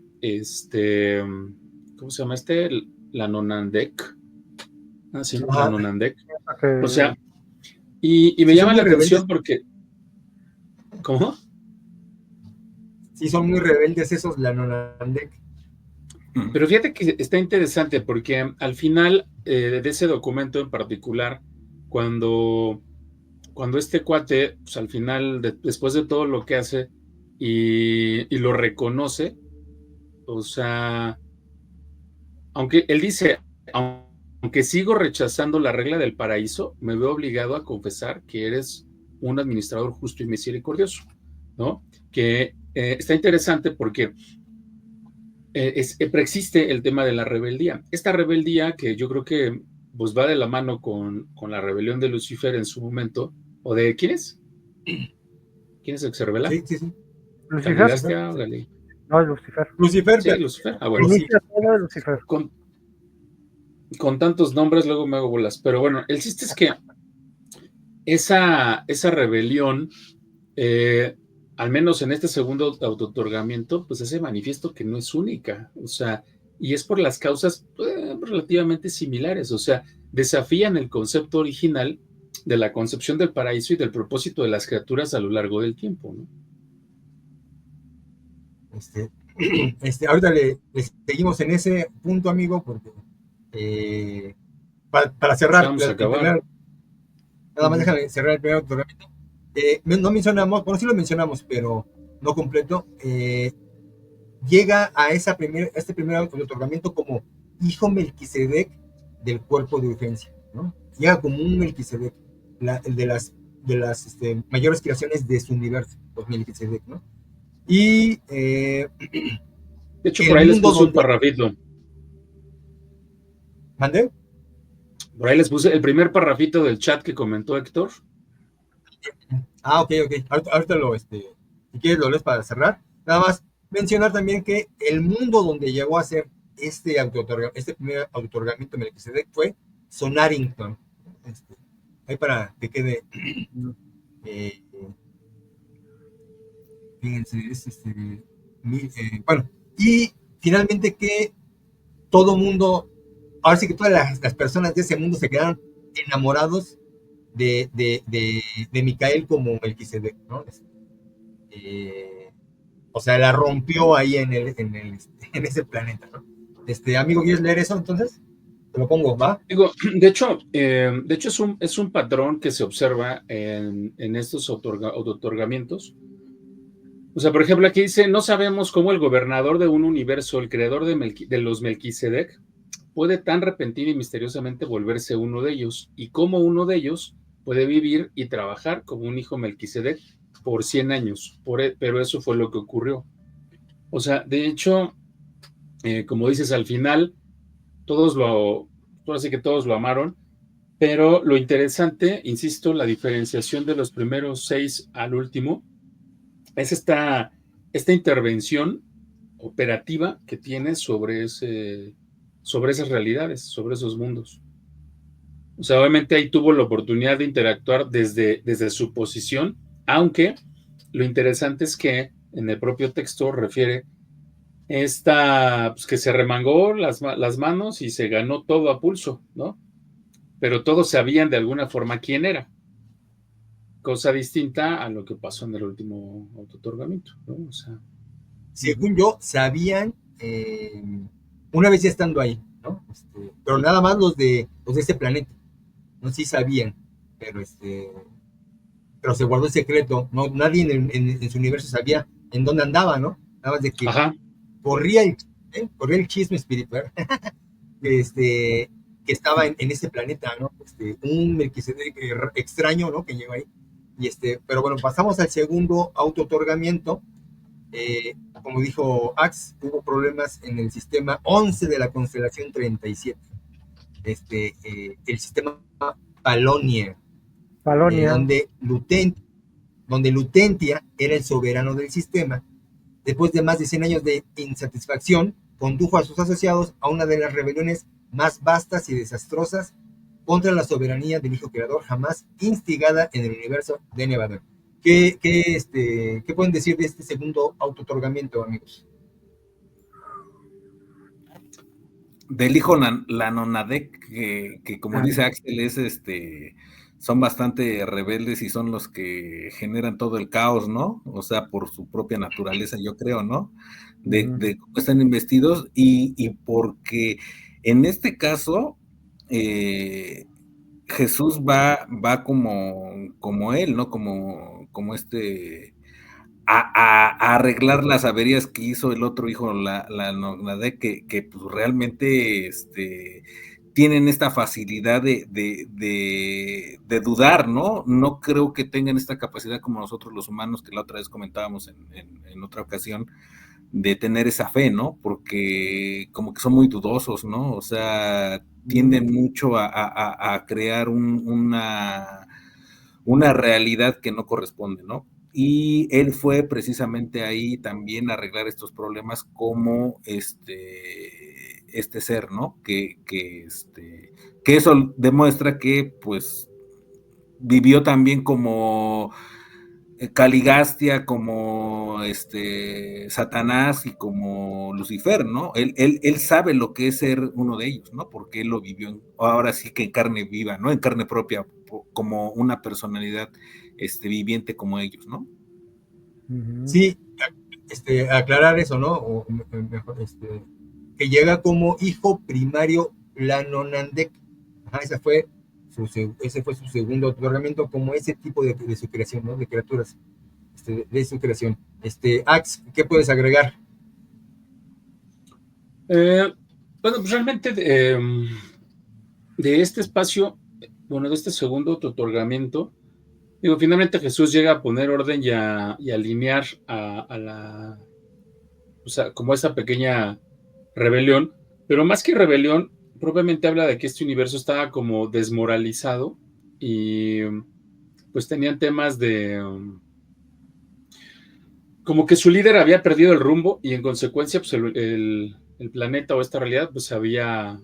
[SPEAKER 2] ¿cómo se llama este? La Nonandek. Ah, sí, ¿no? La Nonandek. O sea, y me llama la atención porque... ¿Cómo?
[SPEAKER 1] Sí, son muy rebeldes esos, la Nonandek.
[SPEAKER 2] Pero fíjate que está interesante porque al final de ese documento en particular, cuando este cuate, pues al final, después de todo lo que hace y lo reconoce, o sea, aunque él dice, aunque sigo rechazando la regla del paraíso, me veo obligado a confesar que eres un administrador justo y misericordioso, ¿no? Que está interesante porque preexiste el tema de la rebeldía. Esta rebeldía que yo creo que pues va de la mano con la rebelión de Lucifer en su momento, o de ¿quién es? ¿Quién es el que se revela?
[SPEAKER 3] Sí. Lucifer. No, es Lucifer.
[SPEAKER 1] Lucifer.
[SPEAKER 2] Sí, Lucifer. Ah, bueno.
[SPEAKER 3] Sí. Lucifer.
[SPEAKER 2] Con tantos nombres luego me hago bolas. Pero bueno, el chiste es que esa rebelión, al menos en este segundo autootorgamiento, pues ese manifiesto que no es única, o sea, y es por las causas relativamente similares, o sea, desafían el concepto original de la concepción del paraíso y del propósito de las criaturas a lo largo del tiempo, ¿no?
[SPEAKER 1] Ahorita le seguimos en ese punto, amigo, porque para cerrar,
[SPEAKER 2] vamos a acabar.
[SPEAKER 1] Nada más déjame cerrar el primer otorgamiento. No mencionamos, bueno, sí lo mencionamos, pero no completo. Llega a este primer otorgamiento como hijo Melquisedec del cuerpo de urgencia, ¿no? Llega como un Melquisedec, el de las mayores creaciones de su universo, pues Melquisedec, ¿no? Y
[SPEAKER 2] de hecho, por ahí les puso un parrafito.
[SPEAKER 1] ¿Mandé?
[SPEAKER 2] Por ahí les puse el primer parrafito del chat que comentó Héctor.
[SPEAKER 1] Ah, ok. Ahorita si quieres lo lees para cerrar. Nada más mencionar también que el mundo donde llegó a ser este primer autootorgamiento Melquisedec fue Sonarington. Ahí para que quede. Fíjense, bueno, y finalmente que todo mundo, ahora sí que todas las personas de ese mundo se quedaron enamorados de Micael como Melquisedec, ¿no? O sea, la rompió ahí en ese planeta, ¿no? Amigo, ¿quieres leer eso entonces? Te lo pongo, ¿va?
[SPEAKER 2] Digo, de hecho es un patrón que se observa en estos otorgamientos. O sea, por ejemplo, aquí dice, no sabemos cómo el gobernador de un universo, el creador de los Melquisedec, puede tan repentina y misteriosamente volverse uno de ellos, y cómo uno de ellos puede vivir y trabajar como un hijo Melquisedec por 100 años, pero eso fue lo que ocurrió. O sea, de hecho, como dices, al final, ahora sí que todos lo amaron, pero lo interesante, insisto, la diferenciación de los primeros 6 al último, es esta intervención operativa que tiene sobre esas realidades, sobre esos mundos. O sea, obviamente ahí tuvo la oportunidad de interactuar desde su posición, aunque lo interesante es que en el propio texto refiere pues que se remangó las manos y se ganó todo a pulso, ¿no? Pero todos sabían de alguna forma quién era. Cosa distinta a lo que pasó en el último autootorgamiento, ¿no? O sea,
[SPEAKER 1] según yo, sabían una vez ya estando ahí, ¿no? Pero nada más los de este planeta, no sí sabían, pero se guardó el secreto, no, nadie en su universo sabía en dónde andaba, ¿no? Nada más de que corría corrió el chisme espiritual, que estaba en ese planeta, ¿no? Un Melquisedec extraño, ¿no? Que llegó ahí. Pero bueno, pasamos al segundo auto-otorgamiento. Como dijo Ax, hubo problemas en el sistema 11 de la constelación 37. El sistema Palonia, donde Lutentia era el soberano del sistema. Después de más de 100 años de insatisfacción, condujo a sus asociados a una de las rebeliones más vastas y desastrosas contra la soberanía del Hijo Creador jamás instigada en el universo de Nevador. ¿Qué pueden decir de este segundo auto-otorgamiento, amigos?
[SPEAKER 4] Del hijo Lanonadek, que como dice Axel, son bastante rebeldes y son los que generan todo el caos, ¿no? O sea, por su propia naturaleza, yo creo, ¿no? De cómo están investidos y porque en este caso Jesús va como él, ¿no? Como a arreglar las averías que hizo el otro hijo, la Nonadek, que pues realmente tienen esta facilidad de dudar, ¿no? No creo que tengan esta capacidad como nosotros los humanos, que la otra vez comentábamos en otra ocasión, de tener esa fe, ¿no? Porque como que son muy dudosos, ¿no? O sea, tienden mucho a crear una realidad que no corresponde, ¿no? Y él fue precisamente ahí también a arreglar estos problemas como este ser, ¿no? Que eso demuestra que, pues, vivió también como Caligastia, como Satanás y como Lucifer, ¿no? Él sabe lo que es ser uno de ellos, ¿no? Porque él lo vivió ahora sí que en carne viva, ¿no? En carne propia, como una personalidad viviente como ellos, ¿no?
[SPEAKER 1] Sí, aclarar eso, ¿no? O mejor, que llega como hijo primario Lanonandek. Ajá, ese fue su segundo otorgamiento como ese tipo de su creación, ¿no? De criaturas, de su creación. Ax, ¿qué puedes agregar?
[SPEAKER 2] Bueno, pues realmente de este espacio, bueno, de este segundo otorgamiento, digo, finalmente Jesús llega a poner orden y a alinear a la, o sea, como esa pequeña rebelión, pero más que rebelión, propiamente habla de que este universo estaba como desmoralizado y pues tenían temas de como que su líder había perdido el rumbo y en consecuencia pues el planeta o esta realidad pues se había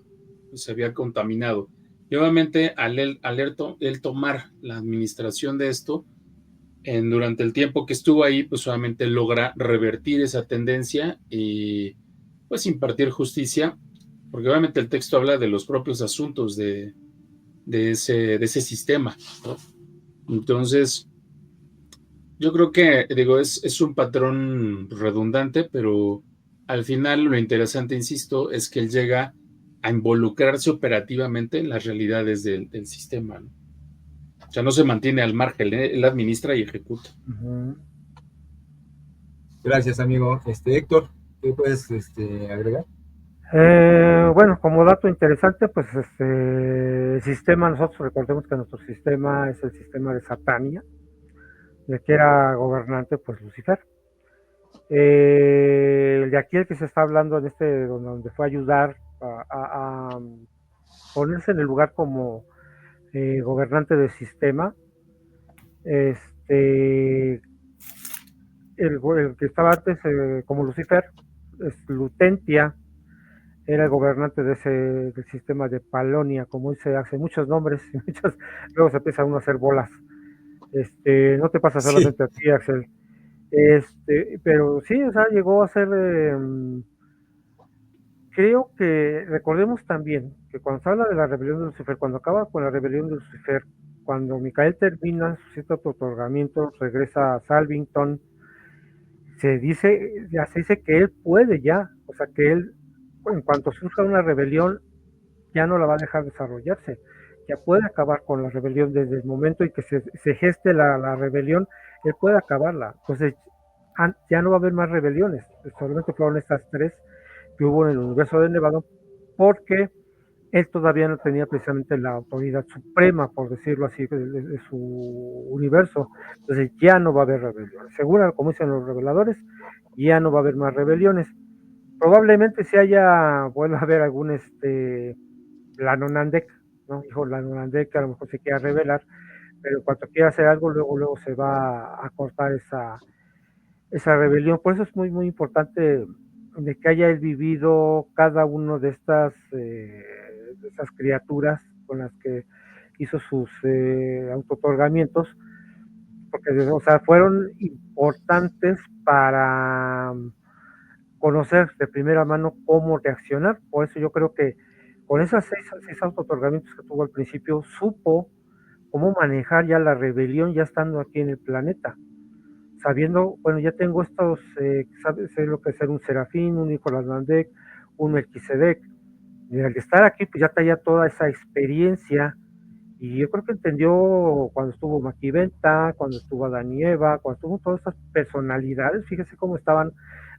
[SPEAKER 2] contaminado. Y obviamente al él tomar la administración de esto, durante el tiempo que estuvo ahí, pues solamente logra revertir esa tendencia y pues impartir justicia, porque obviamente el texto habla de los propios asuntos de ese sistema, ¿no? Entonces, yo creo que, digo, es un patrón redundante, pero al final lo interesante, insisto, es que él llega a involucrarse operativamente en las realidades del sistema, ¿no? O sea, no se mantiene al margen, él administra y ejecuta.
[SPEAKER 1] Gracias, amigo. Héctor, ¿qué puedes agregar?
[SPEAKER 3] Bueno, como dato interesante, pues el sistema, nosotros recordemos que nuestro sistema es el sistema de Satania, de que era gobernante, pues Lucifer. De aquí el que se está hablando en donde fue a ayudar a ponerse en el lugar como gobernante del sistema, el que estaba antes como Lucifer, es Lutentia, era el gobernante del sistema de Palonia, como dice, hace muchos nombres, luego se empieza uno a hacer bolas. No te pasa solamente a ti, Axel. Pero sí, o sea, llegó a ser, creo que recordemos también que cuando se habla de la rebelión de Lucifer, cuando acaba con la rebelión de Lucifer, cuando Micael termina su cierto otorgamiento, regresa a Salvington, ya se dice que él puede ya, o sea, que él, en cuanto surja una rebelión, ya no la va a dejar desarrollarse, ya puede acabar con la rebelión desde el momento en que se geste la rebelión, él puede acabarla. Entonces, ya no va a haber más rebeliones, solamente fueron estas tres, que hubo en el universo de Nevadon, porque él todavía no tenía precisamente la autoridad suprema, por decirlo así, de su universo. Entonces ya no va a haber rebeliones. Seguro, como dicen los reveladores, ya no va a haber más rebeliones. Probablemente si vuelva a haber algún Lanonandek, ¿no? Hijo Lanonandek que a lo mejor se quiera revelar, pero en cuanto quiera hacer algo, luego se va a cortar esa rebelión. Por eso es muy, muy importante de que haya él vivido cada uno de esas criaturas con las que hizo sus autootorgamientos, porque o sea, fueron importantes para conocer de primera mano cómo reaccionar. Por eso yo creo que con esas seis autootorgamientos que tuvo al principio, supo cómo manejar ya la rebelión ya estando aquí en el planeta, sabiendo, bueno, ya tengo sé lo que es ser un serafín, un Nicolás Landek, un Melquisedec, y al estar aquí, pues ya traía toda esa experiencia, y yo creo que entendió cuando estuvo Maquiventa, cuando estuvo Adán y Eva, cuando estuvo todas estas personalidades, fíjese cómo estaban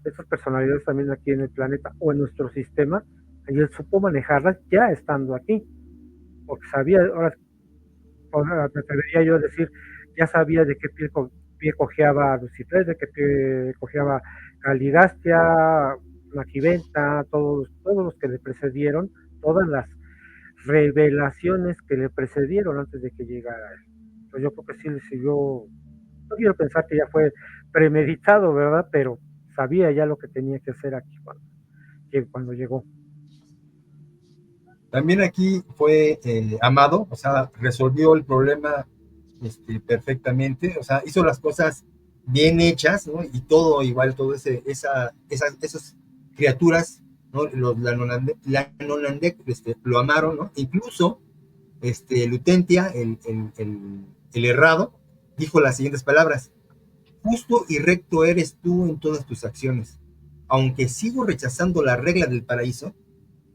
[SPEAKER 3] estas personalidades también aquí en el planeta o en nuestro sistema, y él supo manejarlas ya estando aquí, porque sabía, ahora me atrevería yo a decir, ya sabía de qué pie cojeaba Lucifer, de qué pie cojeaba Caligastia, Maquiventa, todos los que le precedieron, todas las revelaciones que le precedieron antes de que llegara él. Entonces yo creo que sí le sirvió, no quiero pensar que ya fue premeditado, ¿verdad? Pero sabía ya lo que tenía que hacer aquí cuando llegó.
[SPEAKER 1] También aquí fue amado, o sea, resolvió el problema perfectamente, o sea, hizo las cosas bien hechas, ¿no? Y todo igual, todo esas criaturas, ¿no? Los Lanonandek lo amaron, ¿no? Incluso Lutentia, el errado, dijo las siguientes palabras: justo y recto eres tú en todas tus acciones. Aunque sigo rechazando la regla del paraíso,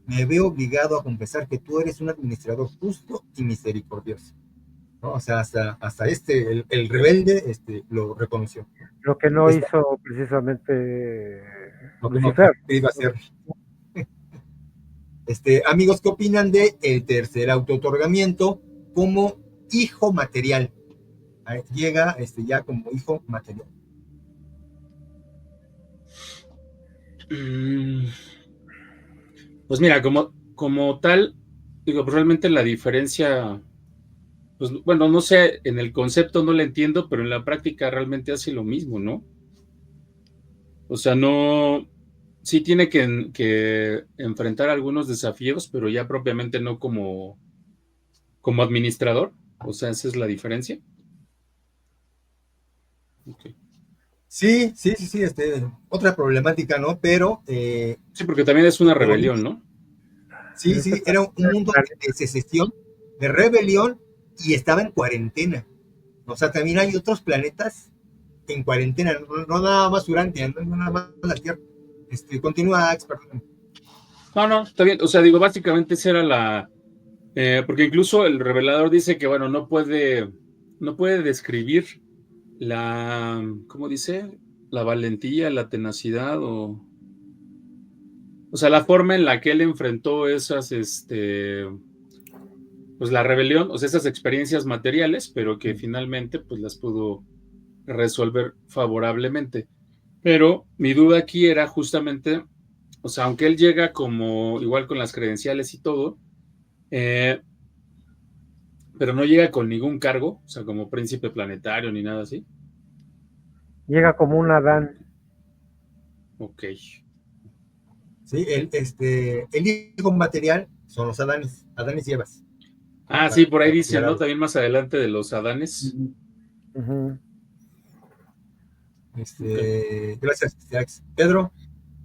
[SPEAKER 1] me veo obligado a confesar que tú eres un administrador justo y misericordioso, ¿no? O sea, hasta el rebelde lo reconoció.
[SPEAKER 3] Lo que no hizo precisamente
[SPEAKER 1] Lo que
[SPEAKER 3] Lucifer.
[SPEAKER 1] no iba a hacer. Amigos, ¿qué opinan de el tercer autootorgamiento como hijo material? Llega ya como hijo material.
[SPEAKER 2] Pues mira, como tal, digo, pues realmente la diferencia, pues bueno, no sé, en el concepto no la entiendo, pero en la práctica realmente hace lo mismo, ¿no? O sea, no, sí tiene que enfrentar algunos desafíos, pero ya propiamente no como administrador. O sea, esa es la diferencia. Okay.
[SPEAKER 1] Sí, otra problemática, ¿no? Pero...
[SPEAKER 2] sí, porque también es una rebelión, ¿no?
[SPEAKER 1] Sí, era un mundo de secesión, de rebelión, y estaba en cuarentena. O sea, también hay otros planetas en cuarentena, no nada más Urantia, no nada más la Tierra. Continúa, perdón.
[SPEAKER 2] No, está bien. O sea, digo, básicamente esa era la... porque incluso el revelador dice que, bueno, no puede describir ¿cómo dice? La valentía, la tenacidad o sea, la forma en la que él enfrentó esas, pues la rebelión, o sea, esas experiencias materiales, pero que finalmente, pues las pudo resolver favorablemente. Pero mi duda aquí era justamente, o sea, aunque él llega como, igual con las credenciales y todo, pero no llega con ningún cargo, o sea, como príncipe planetario ni nada así.
[SPEAKER 3] Llega como un Adán.
[SPEAKER 2] Ok.
[SPEAKER 1] Sí, el hijo material son los Adanes y Evas.
[SPEAKER 2] Sí, por ahí dicen, ¿no? También más adelante de los Adanes.
[SPEAKER 3] Uh-huh.
[SPEAKER 1] Gracias, Pedro,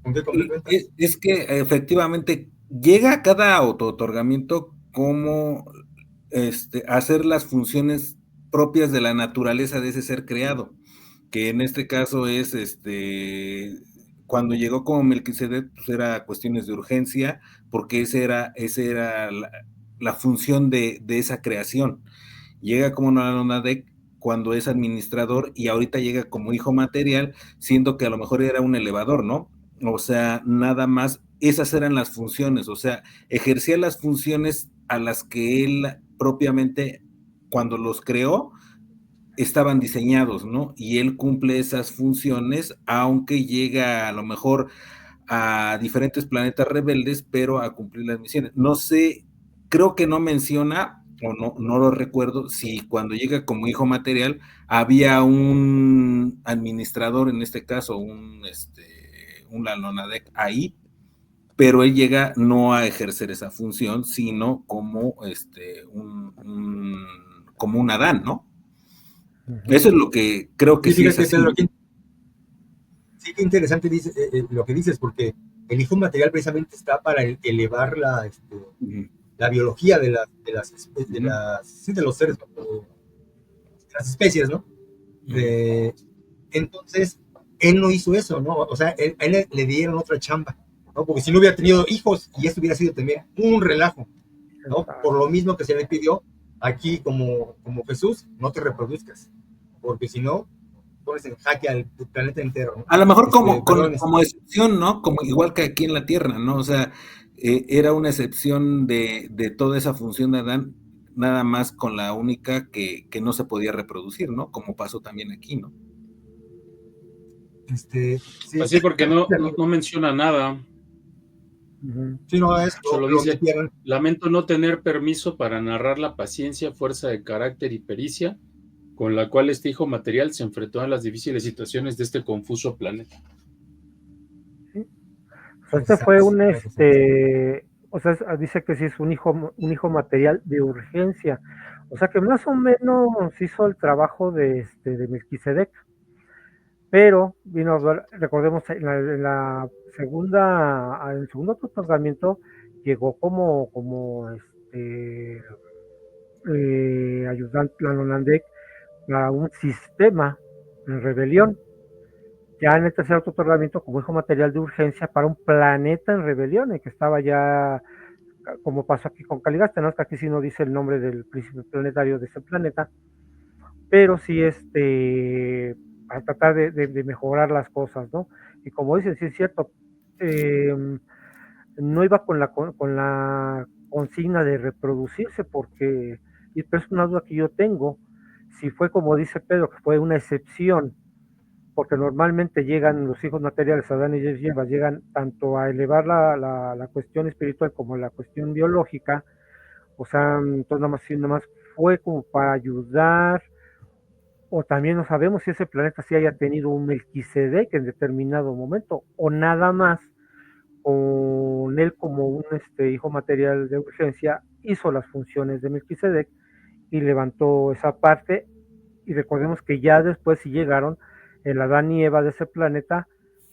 [SPEAKER 1] ¿con qué complementas?
[SPEAKER 4] Es que efectivamente llega cada autootorgamiento como hacer las funciones propias de la naturaleza de ese ser creado, que en este caso es cuando llegó como Melquisedec, pues era cuestiones de urgencia, porque esa era la función de esa creación. Llega como Nanonadek cuando es administrador y ahorita llega como hijo material, siendo que a lo mejor era un elevador, ¿no? O sea, nada más, esas eran las funciones, o sea, ejercía las funciones a las que él propiamente, cuando los creó, estaban diseñados, ¿no? Y él cumple esas funciones, aunque llega a lo mejor a diferentes planetas rebeldes, pero a cumplir las misiones. No sé, creo que no menciona, o no lo recuerdo, si cuando llega como hijo material había un administrador, en este caso, un Lalonadec ahí, pero él llega no a ejercer esa función, sino como como un Adán, ¿no? Eso es lo que creo que
[SPEAKER 1] Sí,
[SPEAKER 4] sí es
[SPEAKER 1] fíjate,
[SPEAKER 4] así.
[SPEAKER 1] Pedro, sí, qué interesante lo que dices, porque el hijo material precisamente está para elevar la biología de los seres, de las especies, ¿no? Entonces, él no hizo eso, ¿no? O sea, él le dieron otra chamba, ¿no? Porque si no hubiera tenido hijos, y esto hubiera sido también un relajo, ¿no? Por lo mismo que se le pidió aquí como Jesús, no te reproduzcas, porque si no, pones en jaque al planeta entero, ¿no?
[SPEAKER 4] A lo mejor
[SPEAKER 1] Perdón,
[SPEAKER 4] como excepción, ¿no? Como igual que aquí en la Tierra, ¿no? O sea, era una excepción de toda esa función de Adán, nada más con la única que no se podía reproducir, ¿no? Como pasó también aquí, ¿no?
[SPEAKER 1] sí,
[SPEAKER 2] Pues sí, porque no menciona nada.
[SPEAKER 1] sí, no, es
[SPEAKER 2] Solo
[SPEAKER 1] lo
[SPEAKER 2] dice,
[SPEAKER 1] metieron.
[SPEAKER 2] lamento no tener permiso para narrar la paciencia, fuerza de carácter y pericia con la cual este hijo material se enfrentó a las difíciles situaciones de este confuso planeta.
[SPEAKER 3] Sí. O sea, este fue o sea, dice que sí es un hijo material de urgencia. O sea que más o menos hizo el trabajo de Melquisedec, pero vino a ver, recordemos, en el segundo otorgamiento llegó como ayudante Lanonandek a un sistema en rebelión. Ya en el tercer otorgamiento como hijo material de urgencia para un planeta en rebelión, en que estaba ya, como pasó aquí con Caligasta, ¿no? Es que aquí sí no dice el nombre del príncipe planetario de ese planeta, pero sí para tratar de mejorar las cosas, ¿no? Y como dicen, sí es cierto, eh, no iba con la consigna de reproducirse, porque, y pero es una duda que yo tengo, si fue como dice Pedro, que fue una excepción, porque normalmente llegan los hijos materiales, Adán y Eva, llegan tanto a elevar la cuestión espiritual como la cuestión biológica, o sea, entonces nada más fue como para ayudar, o también no sabemos si ese planeta sí haya tenido un Melquisedec en determinado momento, o nada más con él como un hijo material de urgencia, hizo las funciones de Melquisedec y levantó esa parte, y recordemos que ya después sí llegaron el Adán y Eva de ese planeta,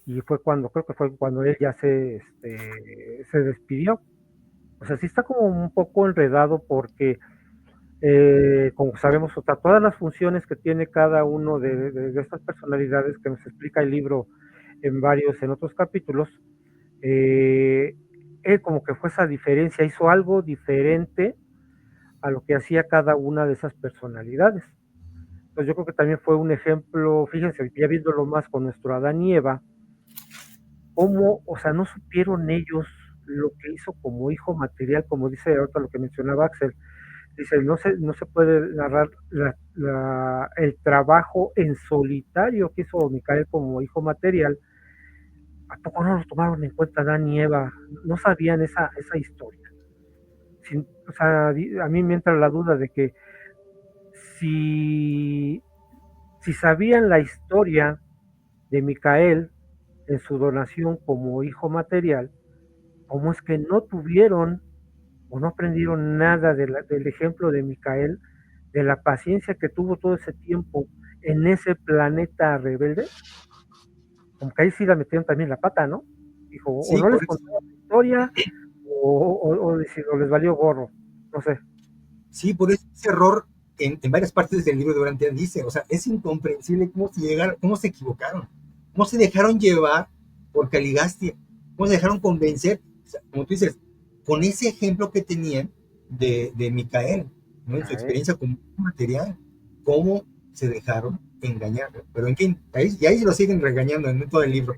[SPEAKER 3] y creo que fue cuando él ya se despidió. O sea, sí está como un poco enredado porque, como sabemos, o sea, todas las funciones que tiene cada uno de estas personalidades que nos explica el libro en otros capítulos, eh, él como que fue esa diferencia, hizo algo diferente a lo que hacía cada una de esas personalidades. Pues yo creo que también fue un ejemplo, fíjense, ya viéndolo más con nuestro Adán y Eva, cómo, o sea, no supieron ellos lo que hizo como hijo material, como dice ahorita lo que mencionaba Axel, dice, no se puede narrar el trabajo en solitario que hizo Micael como hijo material. ¿A poco no lo tomaron en cuenta Adán y Eva? No sabían esa historia. O sea, a mí me entra la duda de que si, si sabían la historia de Micael en su donación como hijo material, ¿cómo es que no tuvieron o no aprendieron nada del ejemplo de Micael, de la paciencia que tuvo todo ese tiempo en ese planeta rebelde? Como que ahí sí la metieron también la pata, ¿no? Dijo, o
[SPEAKER 1] Sí,
[SPEAKER 3] no les
[SPEAKER 1] correcto.
[SPEAKER 3] contaron la historia, o les valió gorro, no sé.
[SPEAKER 1] Sí, por ese error en varias partes del libro de Orantian dice, o sea, es incomprensible cómo se equivocaron, cómo se dejaron llevar por Caligastia, cómo se dejaron convencer, o sea, como tú dices, con ese ejemplo que tenían de Micael, ¿no? En su experiencia con material, cómo se dejaron engañar, pero en fin, ahí lo siguen regañando en todo el libro.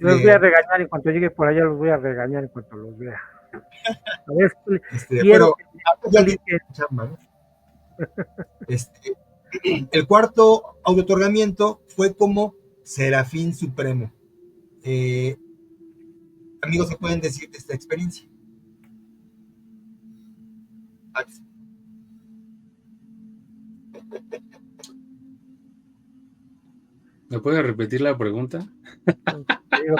[SPEAKER 3] Los voy a regañar en cuanto llegue por allá, los voy a regañar en cuanto los vea. A ver,
[SPEAKER 1] pero chamba, ¿no? El cuarto auto-otorgamiento fue como Serafín Supremo. Amigos, ¿se pueden decir de esta experiencia?
[SPEAKER 2] ¿Me puede repetir la pregunta?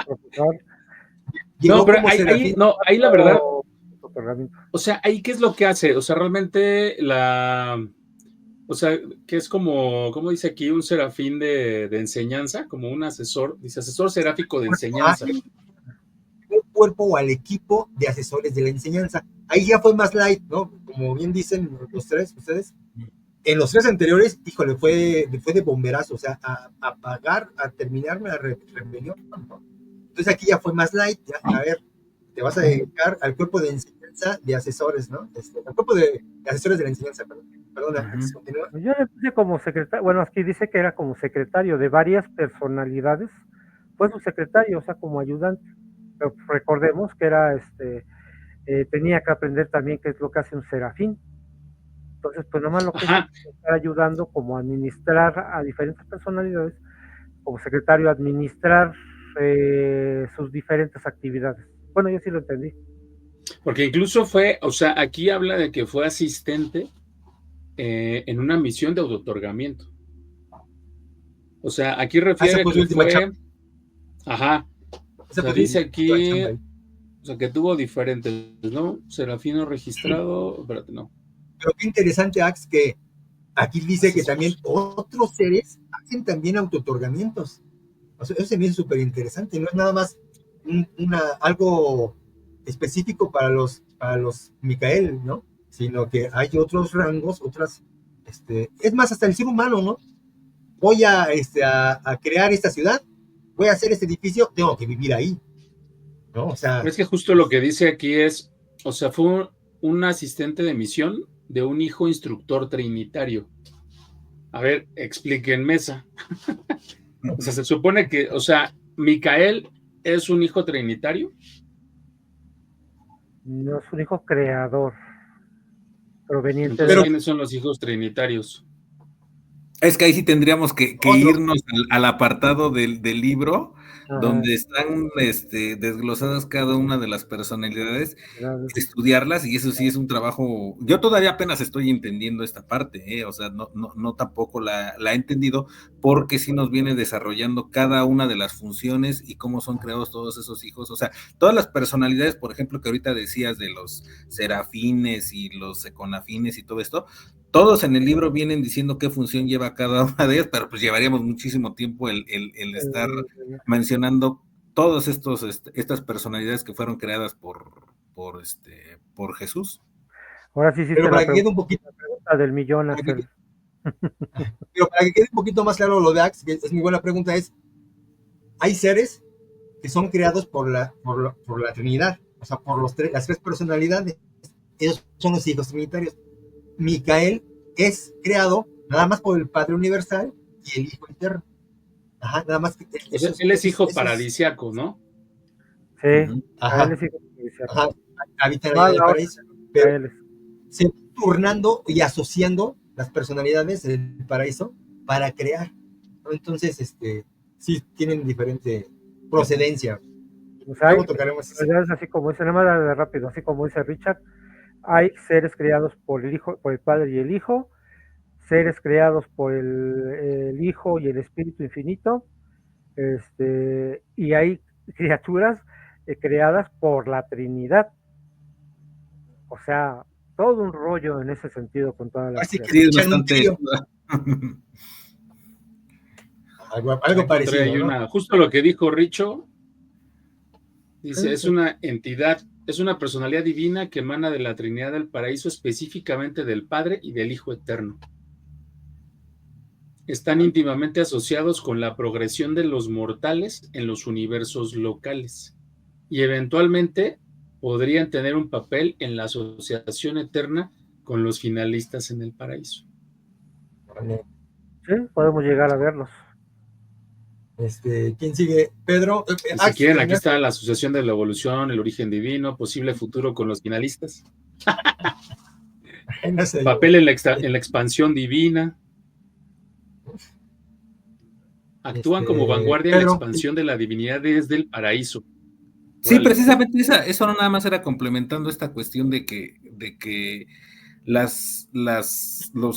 [SPEAKER 3] Profesor.
[SPEAKER 2] No, pero ahí la verdad, o sea, ahí qué es lo que hace, o sea, realmente o sea, que es como dice aquí, un serafín de enseñanza, como un asesor, dice asesor seráfico de enseñanza.
[SPEAKER 1] El cuerpo o al equipo de asesores de la enseñanza. Ahí ya fue más light, ¿no? Como bien dicen los tres, ustedes. En los tres anteriores, híjole, fue de bomberazo, o sea, a apagar, a terminar la rebelión. Entonces aquí ya fue más light, ya, a ver, te vas a dedicar al cuerpo de enseñanza de asesores, ¿no? Al cuerpo de asesores de la enseñanza, perdona, continúa.
[SPEAKER 3] Yo le puse como secretario, bueno, aquí dice que era como secretario de varias personalidades, fue su secretario, o sea, como ayudante, pero recordemos que era, tenía que aprender también qué es lo que hace un serafín. Entonces, pues nomás lo que es estar ayudando como a administrar a diferentes personalidades, como secretario, administrar sus diferentes actividades. Bueno, yo sí lo entendí.
[SPEAKER 2] Porque incluso fue, o sea, aquí habla de que fue asistente en una misión de auto-otorgamiento. O sea, aquí refiere que fue... Ajá. O sea, dice aquí... O sea, que tuvo diferentes, ¿no? Serafino registrado... Espérate, no.
[SPEAKER 1] Pero qué interesante, Ax, que aquí dice que también otros seres hacen también auto-otorgamientos. O sea, eso se me hizo súper interesante. No es nada más algo específico para los Micael, ¿no? Sino que hay otros rangos, otras... es más, hasta el ser humano, ¿no? Voy a crear esta ciudad, voy a hacer este edificio, tengo que vivir ahí, ¿no? O sea...
[SPEAKER 2] Es que justo lo que dice aquí es, o sea, fue un asistente de misión de un hijo instructor trinitario. A ver, expliquen mesa. O sea, se supone que, o sea, Micael es un hijo trinitario.
[SPEAKER 3] No es un hijo creador, proveniente.
[SPEAKER 2] Entonces, ¿quiénes son los hijos trinitarios?
[SPEAKER 4] Es que ahí sí tendríamos que irnos al apartado del libro, donde están desglosadas cada una de las personalidades, estudiarlas, y eso sí es un trabajo. Yo todavía apenas estoy entendiendo esta parte, o sea, no tampoco la he entendido, porque sí nos viene desarrollando cada una de las funciones y cómo son creados todos esos hijos. O sea, todas las personalidades, por ejemplo, que ahorita decías de los serafines y los econafines y todo esto, todos en el libro vienen diciendo qué función lleva cada una de ellas, pero pues llevaríamos muchísimo tiempo el estar mencionando todas estas personalidades que fueron creadas por Jesús.
[SPEAKER 3] Ahora sí,
[SPEAKER 1] pero para que quede un poquito
[SPEAKER 3] la pregunta del millón,
[SPEAKER 1] pero para que quede un poquito más claro lo de Ax, que es muy buena pregunta, hay seres que son creados por la Trinidad, o sea, por las tres personalidades. Ellos son los hijos trinitarios. Micael es creado nada más por el Padre Universal y el Hijo Eterno. Ajá, nada más que...
[SPEAKER 2] él es hijo paradisiaco, ¿no?
[SPEAKER 3] Sí,
[SPEAKER 1] ajá,
[SPEAKER 3] él es hijo paradisiaco.
[SPEAKER 1] Ajá, habitan en el paraíso. Pero se van turnando y asociando las personalidades del paraíso para crear, ¿no? Entonces, sí tienen diferente procedencia.
[SPEAKER 3] O sea, luego tocaremos eso. Así como dice, nada más de rápido, así como dice Richard, hay seres creados por el Hijo, por el Padre y el Hijo, seres creados por el Hijo y el Espíritu Infinito, y hay criaturas creadas por la Trinidad. O sea, todo un rollo en ese sentido con toda la...
[SPEAKER 1] Así que sí, es bastante... algo parecido, ¿no?
[SPEAKER 2] Justo lo que dijo Richo, dice, es una entidad, es una personalidad divina que emana de la Trinidad del Paraíso, específicamente del Padre y del Hijo Eterno. Están íntimamente asociados con la progresión de los mortales en los universos locales y eventualmente podrían tener un papel en la asociación eterna con los finalistas en el paraíso.
[SPEAKER 3] Sí, podemos llegar a verlos.
[SPEAKER 1] ¿Quién sigue? Pedro.
[SPEAKER 2] Y si quieren, aquí está la Asociación de la Evolución, el Origen Divino, posible futuro con los finalistas.
[SPEAKER 1] No sé,
[SPEAKER 2] papel en la expansión divina. Actúan como vanguardia en la expansión de la divinidad desde el paraíso.
[SPEAKER 4] Sí, precisamente eso no nada más era complementando esta cuestión de que los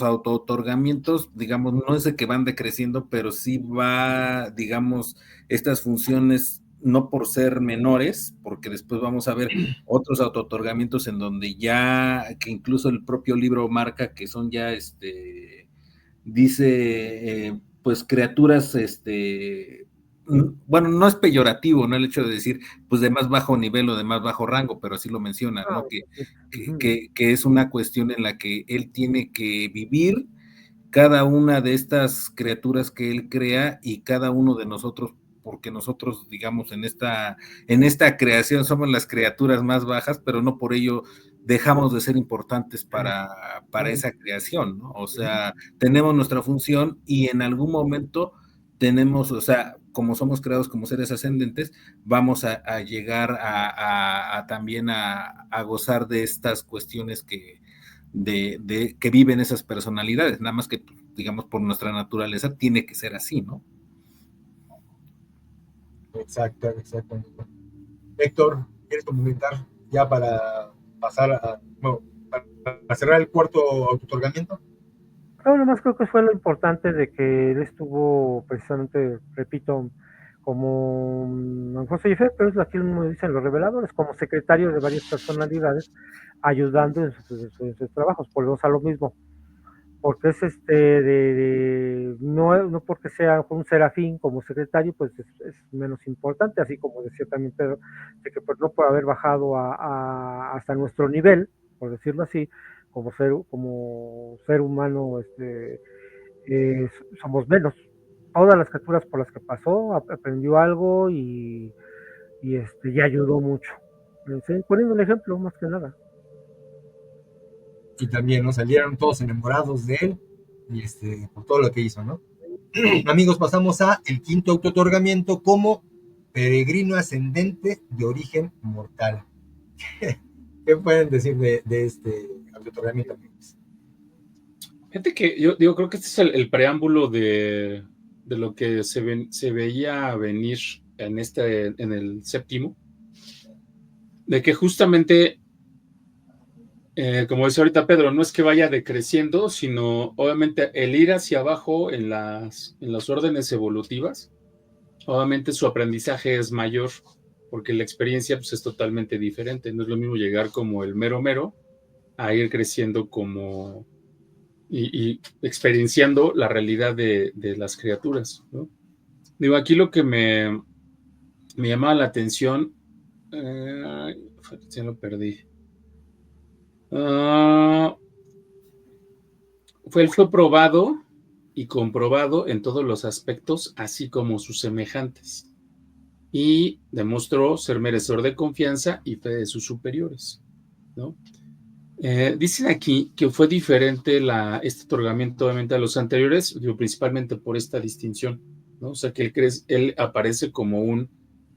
[SPEAKER 4] auto-otorgamientos, digamos, no es de que van decreciendo, pero sí va, digamos, estas funciones, no por ser menores, porque después vamos a ver otros auto-otorgamientos en donde ya, que incluso el propio libro marca que son ya, dice, pues criaturas, bueno, no es peyorativo, ¿no? El hecho de decir, pues de más bajo nivel o de más bajo rango, pero así lo menciona, ¿no? Que es una cuestión en la que él tiene que vivir cada una de estas criaturas que él crea y cada uno de nosotros, porque nosotros, digamos, en esta creación somos las criaturas más bajas, pero no por ello dejamos de ser importantes para esa creación, ¿no? O sea, tenemos nuestra función y en algún momento tenemos, o sea, como somos creados como seres ascendentes, vamos a llegar también a gozar de estas cuestiones que viven esas personalidades, nada más que, digamos, por nuestra naturaleza tiene que ser así, ¿no?
[SPEAKER 1] Exacto. Héctor, ¿quieres comentar ya para pasar para cerrar el cuarto auto-otorgamiento?
[SPEAKER 3] Nada más creo que fue lo importante de que él estuvo precisamente, repito, como José José, pero es aquí mismo dicen los reveladores, como secretario de varias personalidades, ayudando en sus trabajos. Volvemos a lo mismo, porque es no porque sea un serafín como secretario, pues es menos importante, así como decía también Pedro, de que pues no puede haber bajado hasta nuestro nivel, por decirlo así, como ser humano, somos menos. Todas las criaturas por las que pasó, aprendió algo y ayudó mucho. Poniendo el ejemplo, más que nada.
[SPEAKER 1] Y también nos salieron todos enamorados de él y por todo lo que hizo, ¿no? Amigos, pasamos a el quinto auto-otorgamiento como peregrino ascendente de origen mortal. ¿Qué pueden decir de este auto-otorgamiento, amigos?
[SPEAKER 2] Fíjate que yo creo que este es el preámbulo de lo que se veía venir en el séptimo, de que justamente, como dice ahorita Pedro, no es que vaya decreciendo, sino obviamente el ir hacia abajo en las órdenes evolutivas, obviamente su aprendizaje es mayor, porque la experiencia pues, es totalmente diferente. No es lo mismo llegar como el mero mero a ir creciendo como y experienciando la realidad de las criaturas, ¿no? Digo, aquí lo que me llamaba la atención, ya lo perdí. Fue probado y comprobado en todos los aspectos, así como sus semejantes, y demostró ser merecedor de confianza y fe de sus superiores, ¿no? Dicen aquí que fue diferente este otorgamiento obviamente a los anteriores, principalmente por esta distinción, ¿no? O sea que él aparece como un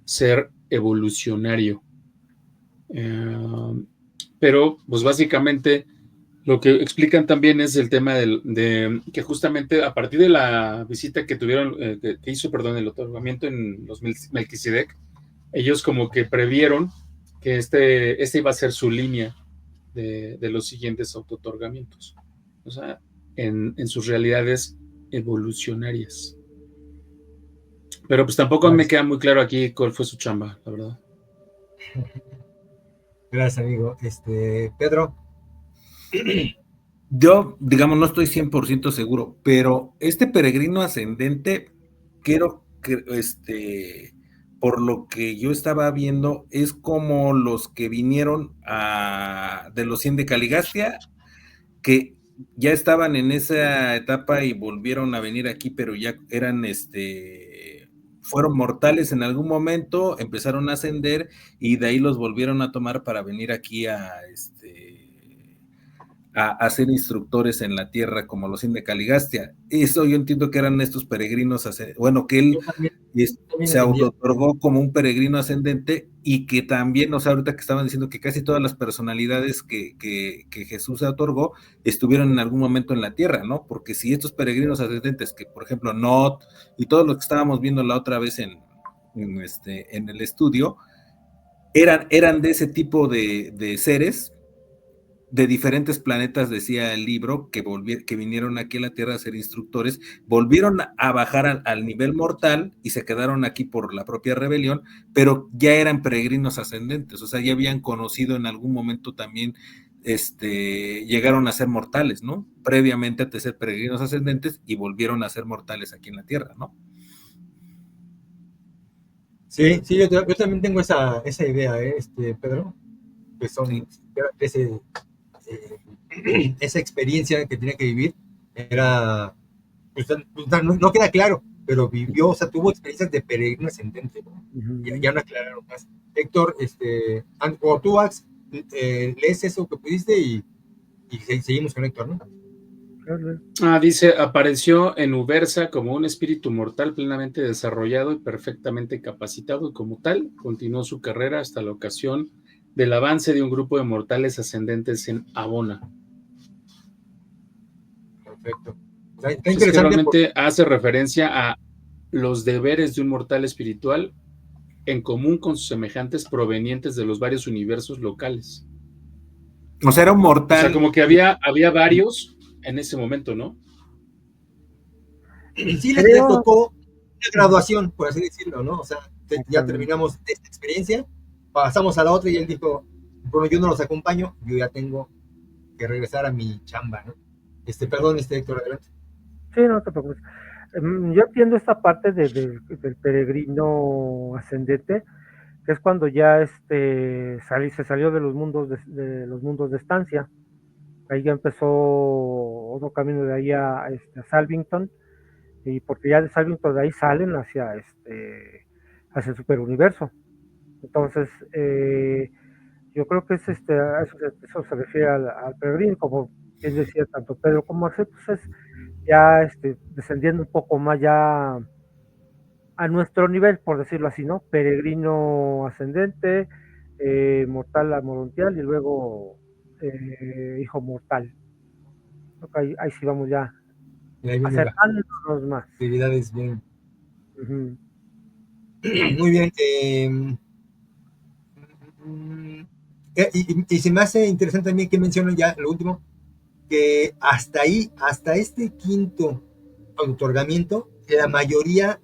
[SPEAKER 2] ser evolucionario. Pero pues básicamente lo que explican también es el tema de que justamente a partir de la visita que tuvieron, que hizo, perdón, el otorgamiento en los Melquisedec, ellos como que previeron que este iba a ser su línea de los siguientes auto-otorgamientos, o sea, en sus realidades evolucionarias. Pero pues tampoco me queda muy claro aquí cuál fue su chamba, la verdad.
[SPEAKER 1] Gracias, amigo. Pedro.
[SPEAKER 4] Yo, digamos, no estoy 100% seguro, pero este peregrino ascendente, quiero que, por lo que yo estaba viendo, es como los que vinieron de los 100 de Caligastia, que ya estaban en esa etapa y volvieron a venir aquí, pero ya eran, fueron mortales en algún momento, empezaron a ascender y de ahí los volvieron a tomar para venir aquí a ser instructores en la tierra como los 100 de Caligastia. Eso yo entiendo que eran estos peregrinos, bueno, que él y
[SPEAKER 1] También
[SPEAKER 4] se
[SPEAKER 1] entendía.
[SPEAKER 4] autootorgó como un peregrino ascendente, y que también, o sea, ahorita que estaban diciendo que casi todas las personalidades que Jesús se otorgó estuvieron en algún momento en la tierra, ¿no? Porque si estos peregrinos ascendentes, que por ejemplo Not y todos los que estábamos viendo la otra vez en el estudio, eran de ese tipo de seres de diferentes planetas, decía el libro, que vinieron aquí a la Tierra a ser instructores, volvieron a bajar al nivel mortal y se quedaron aquí por la propia rebelión, pero ya eran peregrinos ascendentes, o sea, ya habían conocido en algún momento también, llegaron a ser mortales, ¿no? Previamente a ser peregrinos ascendentes y volvieron a ser mortales aquí en la Tierra, ¿no?
[SPEAKER 1] Sí, sí, yo también tengo esa idea, Pedro, que son
[SPEAKER 4] Sí.
[SPEAKER 1] esa experiencia que tenía que vivir era, pues, no queda claro, pero vivió, o sea, tuvo experiencias de peregrino ascendente, ¿no? Ya no aclararon más. Héctor, o tú, Ax, lees eso que pudiste y seguimos con Héctor, ¿no?
[SPEAKER 2] Dice, apareció en Ubersa como un espíritu mortal plenamente desarrollado y perfectamente capacitado, y como tal, continuó su carrera hasta la ocasión del avance de un grupo de mortales ascendentes en Abona.
[SPEAKER 1] Perfecto. Está
[SPEAKER 2] Es que
[SPEAKER 1] interesante porque
[SPEAKER 2] realmente hace referencia a los deberes de un mortal espiritual en común con sus semejantes provenientes de los varios universos locales.
[SPEAKER 4] O sea, era un
[SPEAKER 2] O sea,
[SPEAKER 4] mortal.
[SPEAKER 2] como que había varios en ese momento, ¿no?
[SPEAKER 1] sí le
[SPEAKER 3] Creo,
[SPEAKER 1] tocó una graduación, por así decirlo, ¿no? O sea, ya
[SPEAKER 3] exactamente.
[SPEAKER 1] terminamos esta experiencia, pasamos a la otra y él dijo, bueno, yo no los acompaño, yo ya tengo que regresar a mi chamba, ¿no? Perdón, Héctor, adelante.
[SPEAKER 3] Sí, no te preocupes. Yo entiendo esta parte del peregrino ascendente, que es cuando ya se salió de los mundos de los mundos de estancia. Ahí ya empezó otro camino de ahí a Salvington, y porque ya de Salvington de ahí salen hacia el superuniverso. Entonces, yo creo que eso se refiere al peregrino, como bien decía tanto Pedro como Axel, pues es ya descendiendo un poco más ya a nuestro nivel, por decirlo así, ¿no? Peregrino ascendente, mortal a morontial y luego hijo mortal. Ahí sí vamos ya
[SPEAKER 1] Y ahí viene la
[SPEAKER 3] acercándonos más.
[SPEAKER 1] actividades bien.
[SPEAKER 3] Ujú.
[SPEAKER 1] Muy bien. Y se me hace interesante también que mencionan ya lo último, que hasta ahí, hasta este quinto otorgamiento, la mayoría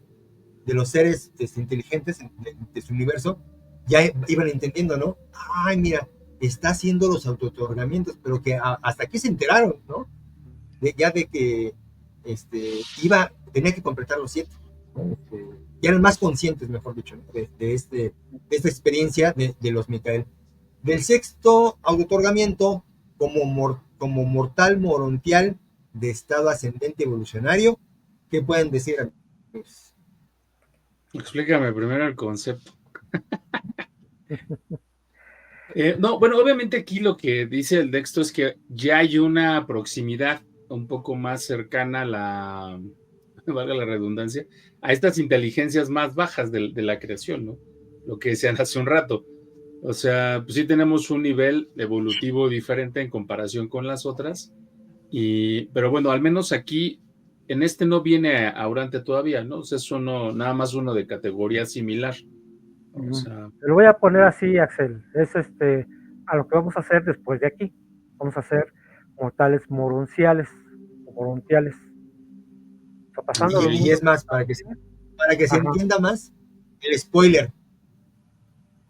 [SPEAKER 1] de los seres inteligentes de su universo ya iban entendiendo, ¿no? Ay, mira, está haciendo los auto-otorgamientos, pero que hasta aquí se enteraron, ¿no? Ya de que tenía que completar los 7, ¿no? Ya eran más conscientes, mejor dicho, ¿no? de esta experiencia de los Micael. Del sexto auto-otorgamiento, como mortal morontial de estado ascendente evolucionario, ¿qué pueden decir, amigos?
[SPEAKER 2] Explícame primero el concepto. No, bueno, obviamente aquí lo que dice el texto es que ya hay una proximidad un poco más cercana a valga la redundancia, a estas inteligencias más bajas de la creación, ¿no? Lo que decían hace un rato. O sea, pues sí tenemos un nivel evolutivo diferente en comparación con las otras, pero bueno, al menos aquí, en no viene Aurante todavía, ¿no? O sea, es nada más uno de categoría similar. O sea,
[SPEAKER 3] Te lo voy a poner así, Axel. Es a lo que vamos a hacer después de aquí. Vamos a hacer mortales moronciales o morontiales. O sea, pasando los
[SPEAKER 1] Y
[SPEAKER 3] mundos.
[SPEAKER 1] es más, para que se
[SPEAKER 3] Ajá.
[SPEAKER 1] entienda más, el spoiler,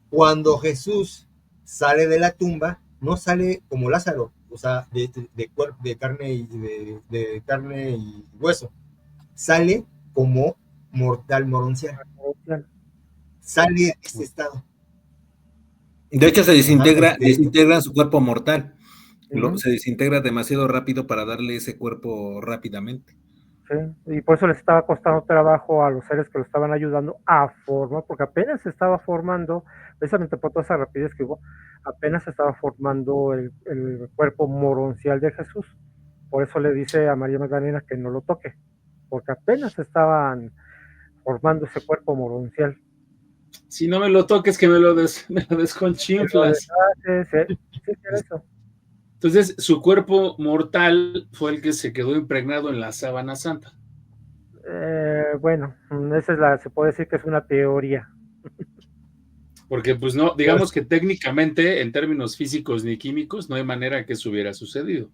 [SPEAKER 1] cuando Jesús sale de la tumba, no sale como Lázaro, o sea, de carne y hueso, sale como mortal moroncial,
[SPEAKER 3] Moroncial.
[SPEAKER 1] sale de este estado.
[SPEAKER 4] De hecho,
[SPEAKER 1] Ajá,
[SPEAKER 4] desintegra su cuerpo mortal.
[SPEAKER 3] Ujú.
[SPEAKER 4] Se desintegra demasiado rápido para darle ese cuerpo rápidamente.
[SPEAKER 3] Sí, y por eso les estaba costando trabajo a los seres que lo estaban ayudando a formar, porque apenas se estaba formando, precisamente por toda esa rapidez que hubo, apenas se estaba formando el cuerpo moroncial de Jesús. Por eso le dice a María Magdalena que no lo toque, porque apenas estaban formando ese cuerpo moroncial.
[SPEAKER 2] Si no me lo toques, que me lo desconchinflas.
[SPEAKER 3] Sí, era eso.
[SPEAKER 2] Entonces, su cuerpo mortal fue el que se quedó impregnado en la sábana santa.
[SPEAKER 3] Bueno, esa se puede decir que es una teoría.
[SPEAKER 2] Porque, pues no, digamos que técnicamente, en términos físicos ni químicos, no hay manera que eso hubiera sucedido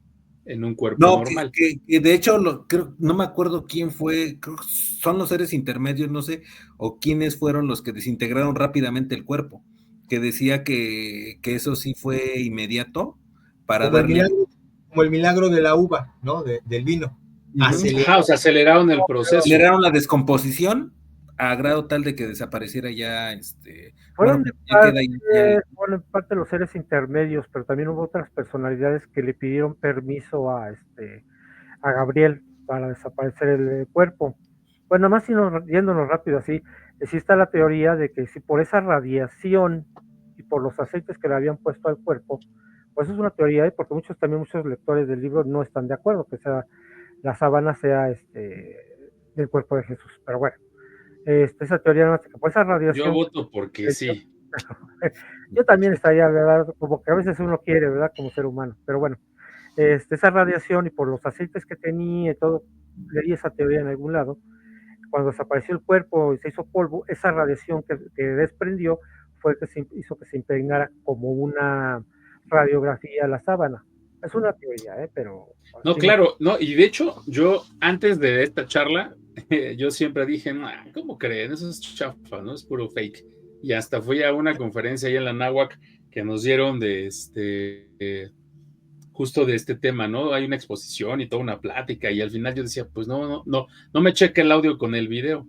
[SPEAKER 2] en un cuerpo normal.
[SPEAKER 4] Que de hecho, creo, no me acuerdo quién fue, creo que son los seres intermedios, no sé, o quiénes fueron los que desintegraron rápidamente el cuerpo, que decía que eso sí fue inmediato para
[SPEAKER 1] como
[SPEAKER 4] darle...
[SPEAKER 1] como el milagro de la uva, ¿no? Del vino.
[SPEAKER 2] O sea, aceleraron el proceso.
[SPEAKER 4] Aceleraron la descomposición a grado tal de que desapareciera ya,
[SPEAKER 3] fueron en parte los seres intermedios, pero también hubo otras personalidades que le pidieron permiso a Gabriel para desaparecer el cuerpo. Bueno, nada más yéndonos rápido así, existe la teoría de que si por esa radiación y por los aceites que le habían puesto al cuerpo, pues es una teoría, porque muchos lectores del libro no están de acuerdo que sea la sábana sea del cuerpo de Jesús, pero bueno, esa teoría no, que por esa radiación.
[SPEAKER 2] Yo voto porque sí.
[SPEAKER 3] Yo también estaría, ¿verdad? Como que a veces uno quiere, ¿verdad? Como ser humano, pero bueno, esa radiación y por los aceites que tenía y todo, leí esa teoría en algún lado. Cuando desapareció el cuerpo y se hizo polvo, esa radiación que desprendió fue que hizo que se impregnara como una radiografía a la sábana. Es una teoría, pero...
[SPEAKER 2] No, claro, no, y de hecho, yo antes de esta charla, yo siempre dije, ¿cómo creen? Eso es chafa, ¿no? Es puro fake. Y hasta fui a una conferencia ahí en la Náhuac que nos dieron de justo de este tema, ¿no? Hay una exposición y toda una plática, y al final yo decía, pues no me cheque el audio con el video.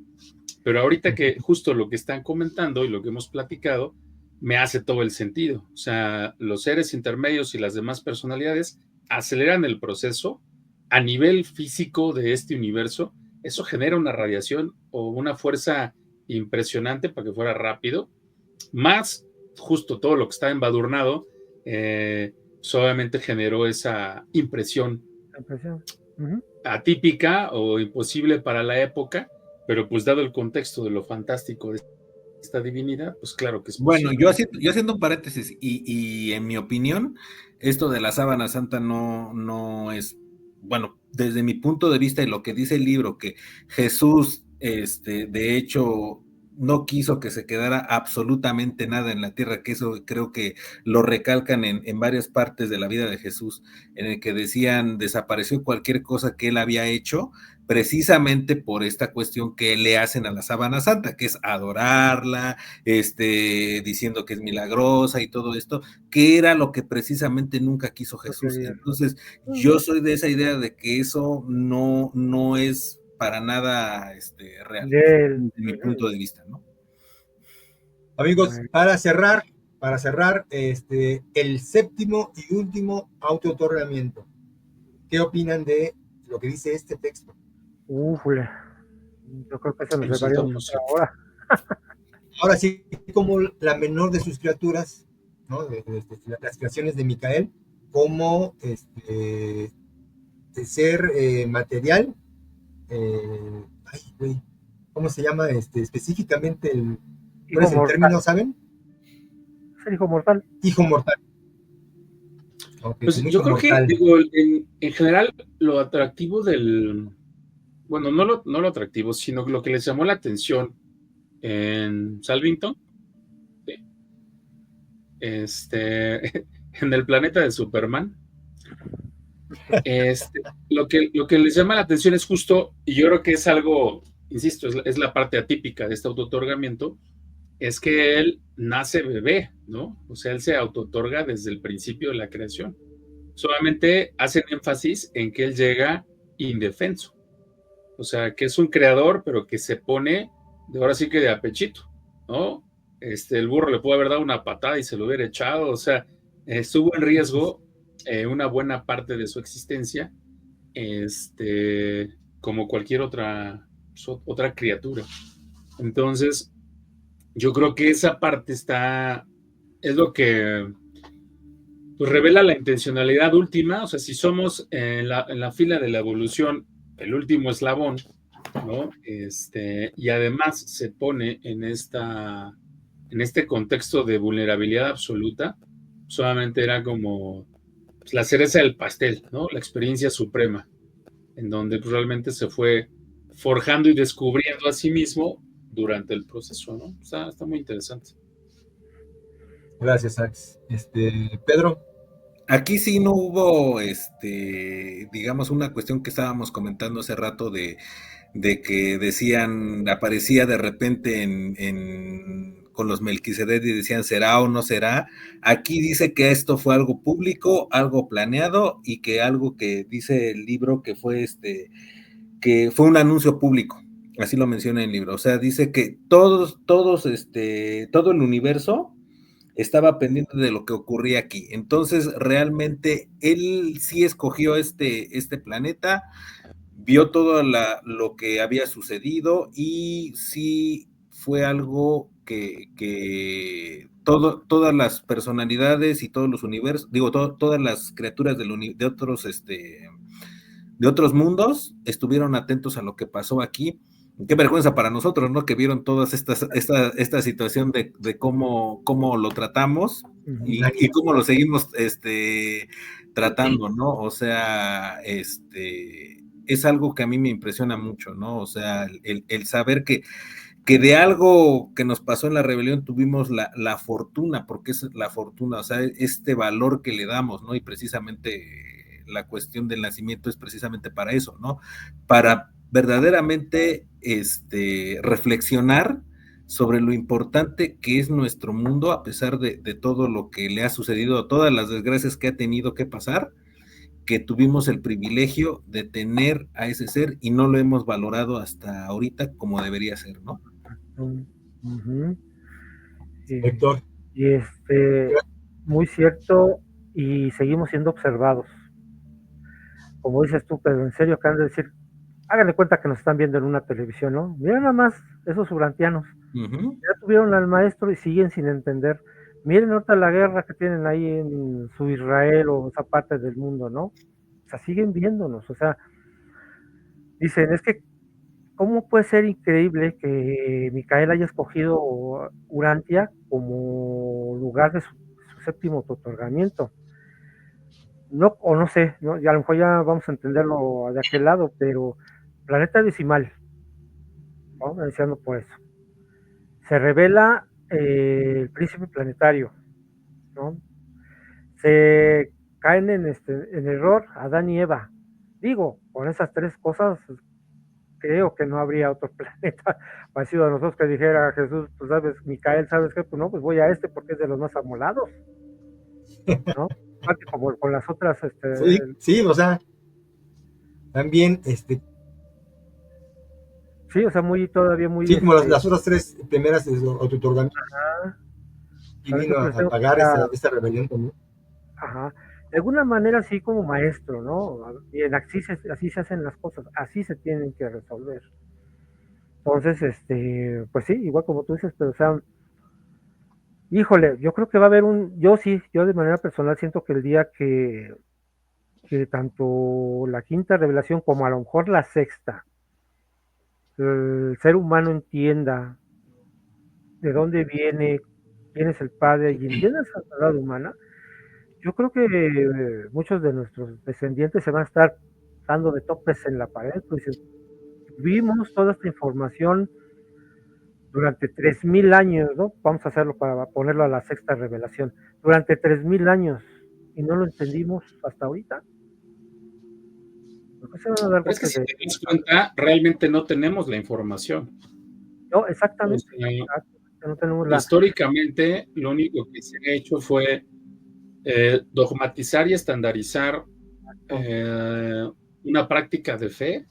[SPEAKER 2] Pero ahorita que justo lo que están comentando y lo que hemos platicado, me hace todo el sentido. O sea, los seres intermedios y las demás personalidades aceleran el proceso a nivel físico de este universo. Eso genera una radiación o una fuerza impresionante para que fuera rápido, más justo todo lo que está embadurnado, solamente generó esa impresión atípica o imposible para la época, pero pues dado el contexto de lo fantástico de esta divinidad, pues claro que es
[SPEAKER 4] posible. Bueno, yo haciendo un paréntesis, y en mi opinión, esto de la sábana santa no es, bueno, desde mi punto de vista y lo que dice el libro, que Jesús, de hecho, no quiso que se quedara absolutamente nada en la tierra, que eso creo que lo recalcan en varias partes de la vida de Jesús, en el que decían, desapareció cualquier cosa que él había hecho, precisamente por esta cuestión que le hacen a la sábana santa, que es adorarla, diciendo que es milagrosa y todo esto, que era lo que precisamente nunca quiso Jesús. Entonces, yo soy de esa idea de que eso no es para nada real, desde mi punto de vista, ¿no?
[SPEAKER 1] Amigos, para cerrar, el séptimo y último autootorgamiento. ¿Qué opinan de lo que dice este texto?
[SPEAKER 3] Yo creo que se nos llevaríamos ahora.
[SPEAKER 1] Ahora sí, como la menor de sus criaturas, ¿no? Las creaciones de Micael, como de ser material. ¿Cómo se llama específicamente el término, saben?
[SPEAKER 3] Es el hijo mortal.
[SPEAKER 1] Hijo mortal.
[SPEAKER 2] Okay, pues yo creo mortal. Que, digo, en general, lo atractivo bueno, no lo atractivo, sino lo que les llamó la atención en Salvington, en el planeta de Superman, lo que les llama la atención es justo, y yo creo que es algo, insisto, es la parte atípica de este autootorgamiento, es que él nace bebé, ¿no? O sea, él se autootorga desde el principio de la creación. Solamente hacen énfasis en que él llega indefenso. O sea, que es un creador, pero que se pone, ahora sí que de apechito, ¿no? El burro le puede haber dado una patada y se lo hubiera echado, o sea, estuvo en riesgo una buena parte de su existencia, como cualquier otra criatura. Entonces, yo creo que esa parte es lo que pues, revela la intencionalidad última. O sea, si somos en la fila de la evolución el último eslabón, ¿no? Y además se pone en este contexto de vulnerabilidad absoluta, solamente era como pues, la cereza del pastel, ¿no? La experiencia suprema, en donde pues, realmente se fue forjando y descubriendo a sí mismo durante el proceso, ¿no? Está muy interesante.
[SPEAKER 1] Gracias, Ax. Pedro.
[SPEAKER 4] Aquí sí no hubo, digamos, una cuestión que estábamos comentando hace rato de que decían, aparecía de repente con los Melquisedec y decían, ¿será o no será? Aquí dice que esto fue algo público, algo planeado y que algo que dice el libro que fue un anuncio público. Así lo menciona el libro. O sea, dice que todo el universo estaba pendiente de lo que ocurría aquí. Entonces, realmente, él sí escogió este planeta, vio todo lo que había sucedido y sí fue algo todas las personalidades y todos los universos, todas las criaturas de otros mundos estuvieron atentos a lo que pasó aquí. Qué vergüenza para nosotros, ¿no? Que vieron toda esta situación de cómo lo tratamos y cómo lo seguimos tratando, ¿no? O sea, es algo que a mí me impresiona mucho, ¿no? O sea, el saber que de algo que nos pasó en la rebelión tuvimos la fortuna, porque es la fortuna, o sea, este valor que le damos, ¿no? Y precisamente la cuestión del nacimiento es precisamente para eso, ¿no? Para verdaderamente reflexionar sobre lo importante que es nuestro mundo, a pesar de todo lo que le ha sucedido, todas las desgracias que ha tenido que pasar, que tuvimos el privilegio de tener a ese ser y no lo hemos valorado hasta ahorita como debería ser, ¿no?
[SPEAKER 3] Uh-huh.
[SPEAKER 1] Héctor.
[SPEAKER 3] Y muy cierto, y seguimos siendo observados. Como dices tú, Pedro, en serio, acaban de decir, háganle cuenta que nos están viendo en una televisión, ¿no? Miren nada más esos urantianos. Ya tuvieron al maestro y siguen sin entender. Miren ahorita la guerra que tienen ahí en su Israel o esa parte del mundo, ¿no? O sea, siguen viéndonos. O sea, dicen, es que, ¿cómo puede ser increíble que Micael haya escogido Urantia como lugar de su séptimo otorgamiento? No, o no sé, ¿no? Y a lo mejor ya vamos a entenderlo de aquel lado, pero planeta decimal, ¿no? Iniciando por eso. Se revela el príncipe planetario, ¿no? Se caen en error Adán y Eva. Digo, con esas tres cosas, creo que no habría otro planeta parecido a nosotros que dijera Jesús, pues sabes, Micael, ¿sabes qué? Pues no, pues voy a porque es de los más amolados, ¿no? Como con las otras,
[SPEAKER 1] Sí, o sea, también,
[SPEAKER 3] sí, o sea, todavía muy...
[SPEAKER 1] Sí, como las otras tres primeras autootorgamientos. Y vino a pagar esta rebelión también.
[SPEAKER 3] Ajá. De alguna manera, sí, como maestro, ¿no? Y así se hacen las cosas, así se tienen que resolver. Entonces, pues sí, igual como tú dices, pero o sea, híjole, yo creo que va a haber yo de manera personal siento que el día que tanto la quinta revelación como a lo mejor la sexta, el ser humano entienda de dónde viene, quién es el padre y entienda esa verdad humana, yo creo que muchos de nuestros descendientes se van a estar dando de topes en la pared, pues vimos toda esta información durante 3000 años, ¿no? Vamos a hacerlo para ponerlo a la sexta revelación, durante 3000 años, y no lo entendimos hasta ahorita. ¿Por qué se van a dar
[SPEAKER 2] Pero es que si te das cuenta, realmente no tenemos la información.
[SPEAKER 3] No, exactamente.
[SPEAKER 2] O sea,
[SPEAKER 3] no tenemos
[SPEAKER 2] históricamente, lo único que se ha hecho fue dogmatizar y estandarizar una práctica de fe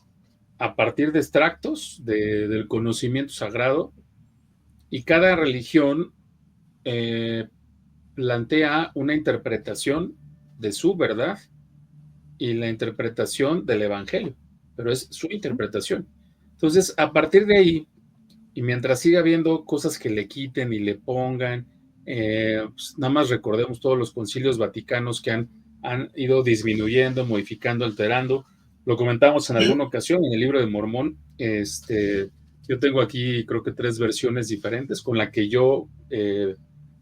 [SPEAKER 2] a partir de extractos del conocimiento sagrado, y cada religión plantea una interpretación de su verdad y la interpretación del evangelio, pero es su interpretación. Entonces, a partir de ahí, y mientras siga habiendo cosas que le quiten y le pongan, pues nada más recordemos todos los concilios vaticanos que han ido disminuyendo, modificando, alterando. Lo comentamos en alguna ocasión en el libro de Mormón. Yo tengo aquí creo que 3 versiones diferentes con la que yo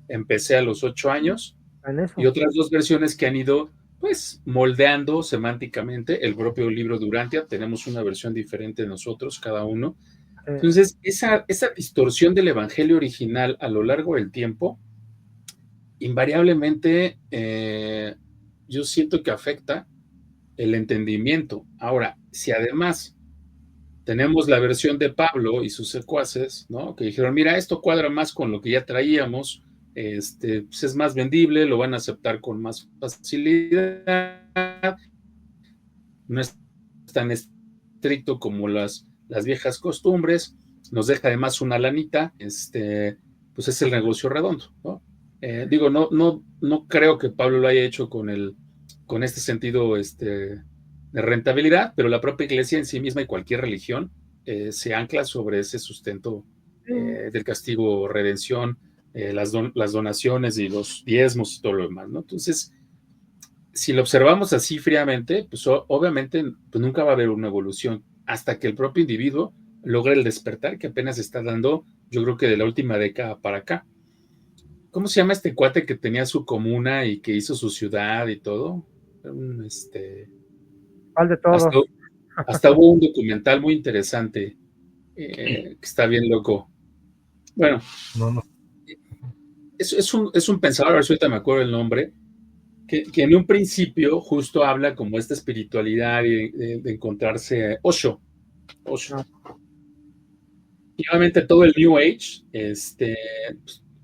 [SPEAKER 2] empecé a los 8 años
[SPEAKER 3] En
[SPEAKER 2] y
[SPEAKER 3] eso.
[SPEAKER 2] otras 2 versiones que han ido pues moldeando semánticamente el propio libro de Urantia. Tenemos una versión diferente nosotros, cada uno. Entonces, esa distorsión del evangelio original a lo largo del tiempo, invariablemente, yo siento que afecta el entendimiento. Ahora, si además tenemos la versión de Pablo y sus secuaces, ¿no? Que dijeron, mira, esto cuadra más con lo que ya traíamos, pues es más vendible, lo van a aceptar con más facilidad, no es tan estricto como las viejas costumbres, nos deja además una lanita, pues es el negocio redondo, ¿no? Digo, no creo que Pablo lo haya hecho con este sentido de rentabilidad, pero la propia iglesia en sí misma y cualquier religión se ancla sobre ese sustento del castigo, redención, las donaciones y los diezmos y todo lo demás, ¿no? Entonces, si lo observamos así fríamente, pues obviamente pues nunca va a haber una evolución hasta que el propio individuo logre el despertar que apenas está dando, yo creo que de la última década para acá. ¿Cómo se llama este cuate que tenía su comuna y que hizo su ciudad y todo?
[SPEAKER 3] ¿Cuál de
[SPEAKER 2] Hasta,
[SPEAKER 3] todos?
[SPEAKER 2] hasta hubo un documental muy interesante que está bien loco. Bueno,
[SPEAKER 1] No.
[SPEAKER 2] es un pensador, a ver si ahorita me acuerdo el nombre, que en un principio justo habla como esta espiritualidad y de encontrarse Osho.
[SPEAKER 3] No.
[SPEAKER 2] Y obviamente todo el New Age, pues,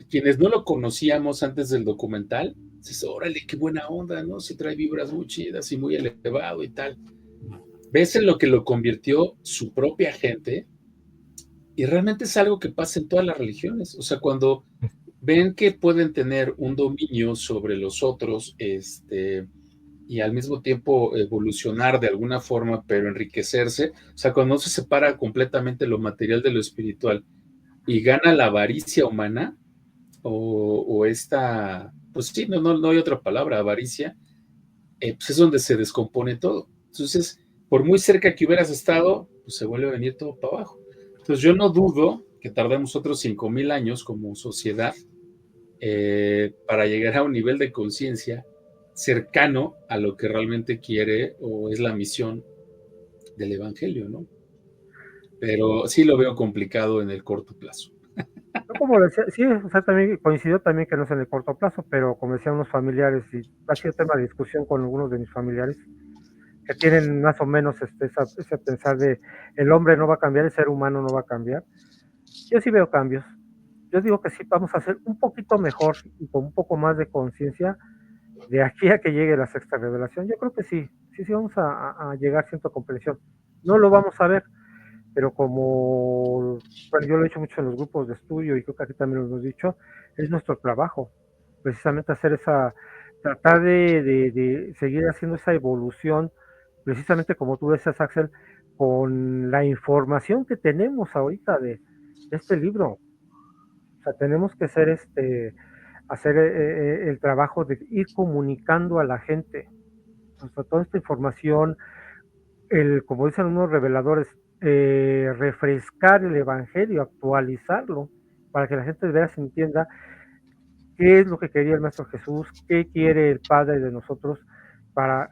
[SPEAKER 2] quienes no lo conocíamos antes del documental, dices, órale, qué buena onda, ¿no? Se trae vibras muy chidas y muy elevado y tal. Ves en lo que lo convirtió su propia gente y realmente es algo que pasa en todas las religiones. O sea, cuando ven que pueden tener un dominio sobre los otros, y al mismo tiempo evolucionar de alguna forma, pero enriquecerse, o sea, cuando no se separa completamente lo material de lo espiritual y gana la avaricia humana, o esta, pues sí, no hay otra palabra, avaricia, pues es donde se descompone todo. Entonces, por muy cerca que hubieras estado, pues se vuelve a venir todo para abajo. Entonces, yo no dudo que tardemos otros 5,000 años como sociedad para llegar a un nivel de conciencia cercano a lo que realmente quiere o es la misión del Evangelio, ¿no? Pero sí lo veo complicado en el corto plazo.
[SPEAKER 3] Yo como decía, sí, o sea, también coincidió también que no es en el corto plazo, pero como decían unos familiares, y ha sido tema de discusión con algunos de mis familiares, que tienen más o menos ese pensar de el hombre no va a cambiar, el ser humano no va a cambiar. Yo sí veo cambios. Yo digo que sí vamos a ser un poquito mejor y con un poco más de conciencia de aquí a que llegue la sexta revelación. Yo creo que sí vamos a llegar a cierta comprensión. No lo vamos a ver, pero como bueno, yo lo he dicho mucho en los grupos de estudio y creo que aquí también lo hemos dicho, es nuestro trabajo, precisamente tratar de seguir haciendo esa evolución, precisamente como tú decías, Axel, con la información que tenemos ahorita de este libro. O sea, tenemos que hacer el trabajo de ir comunicando a la gente. O sea, toda esta información, como dicen unos reveladores, refrescar el Evangelio, actualizarlo, para que la gente vea, se entienda qué es lo que quería el Maestro Jesús, qué quiere el Padre de nosotros para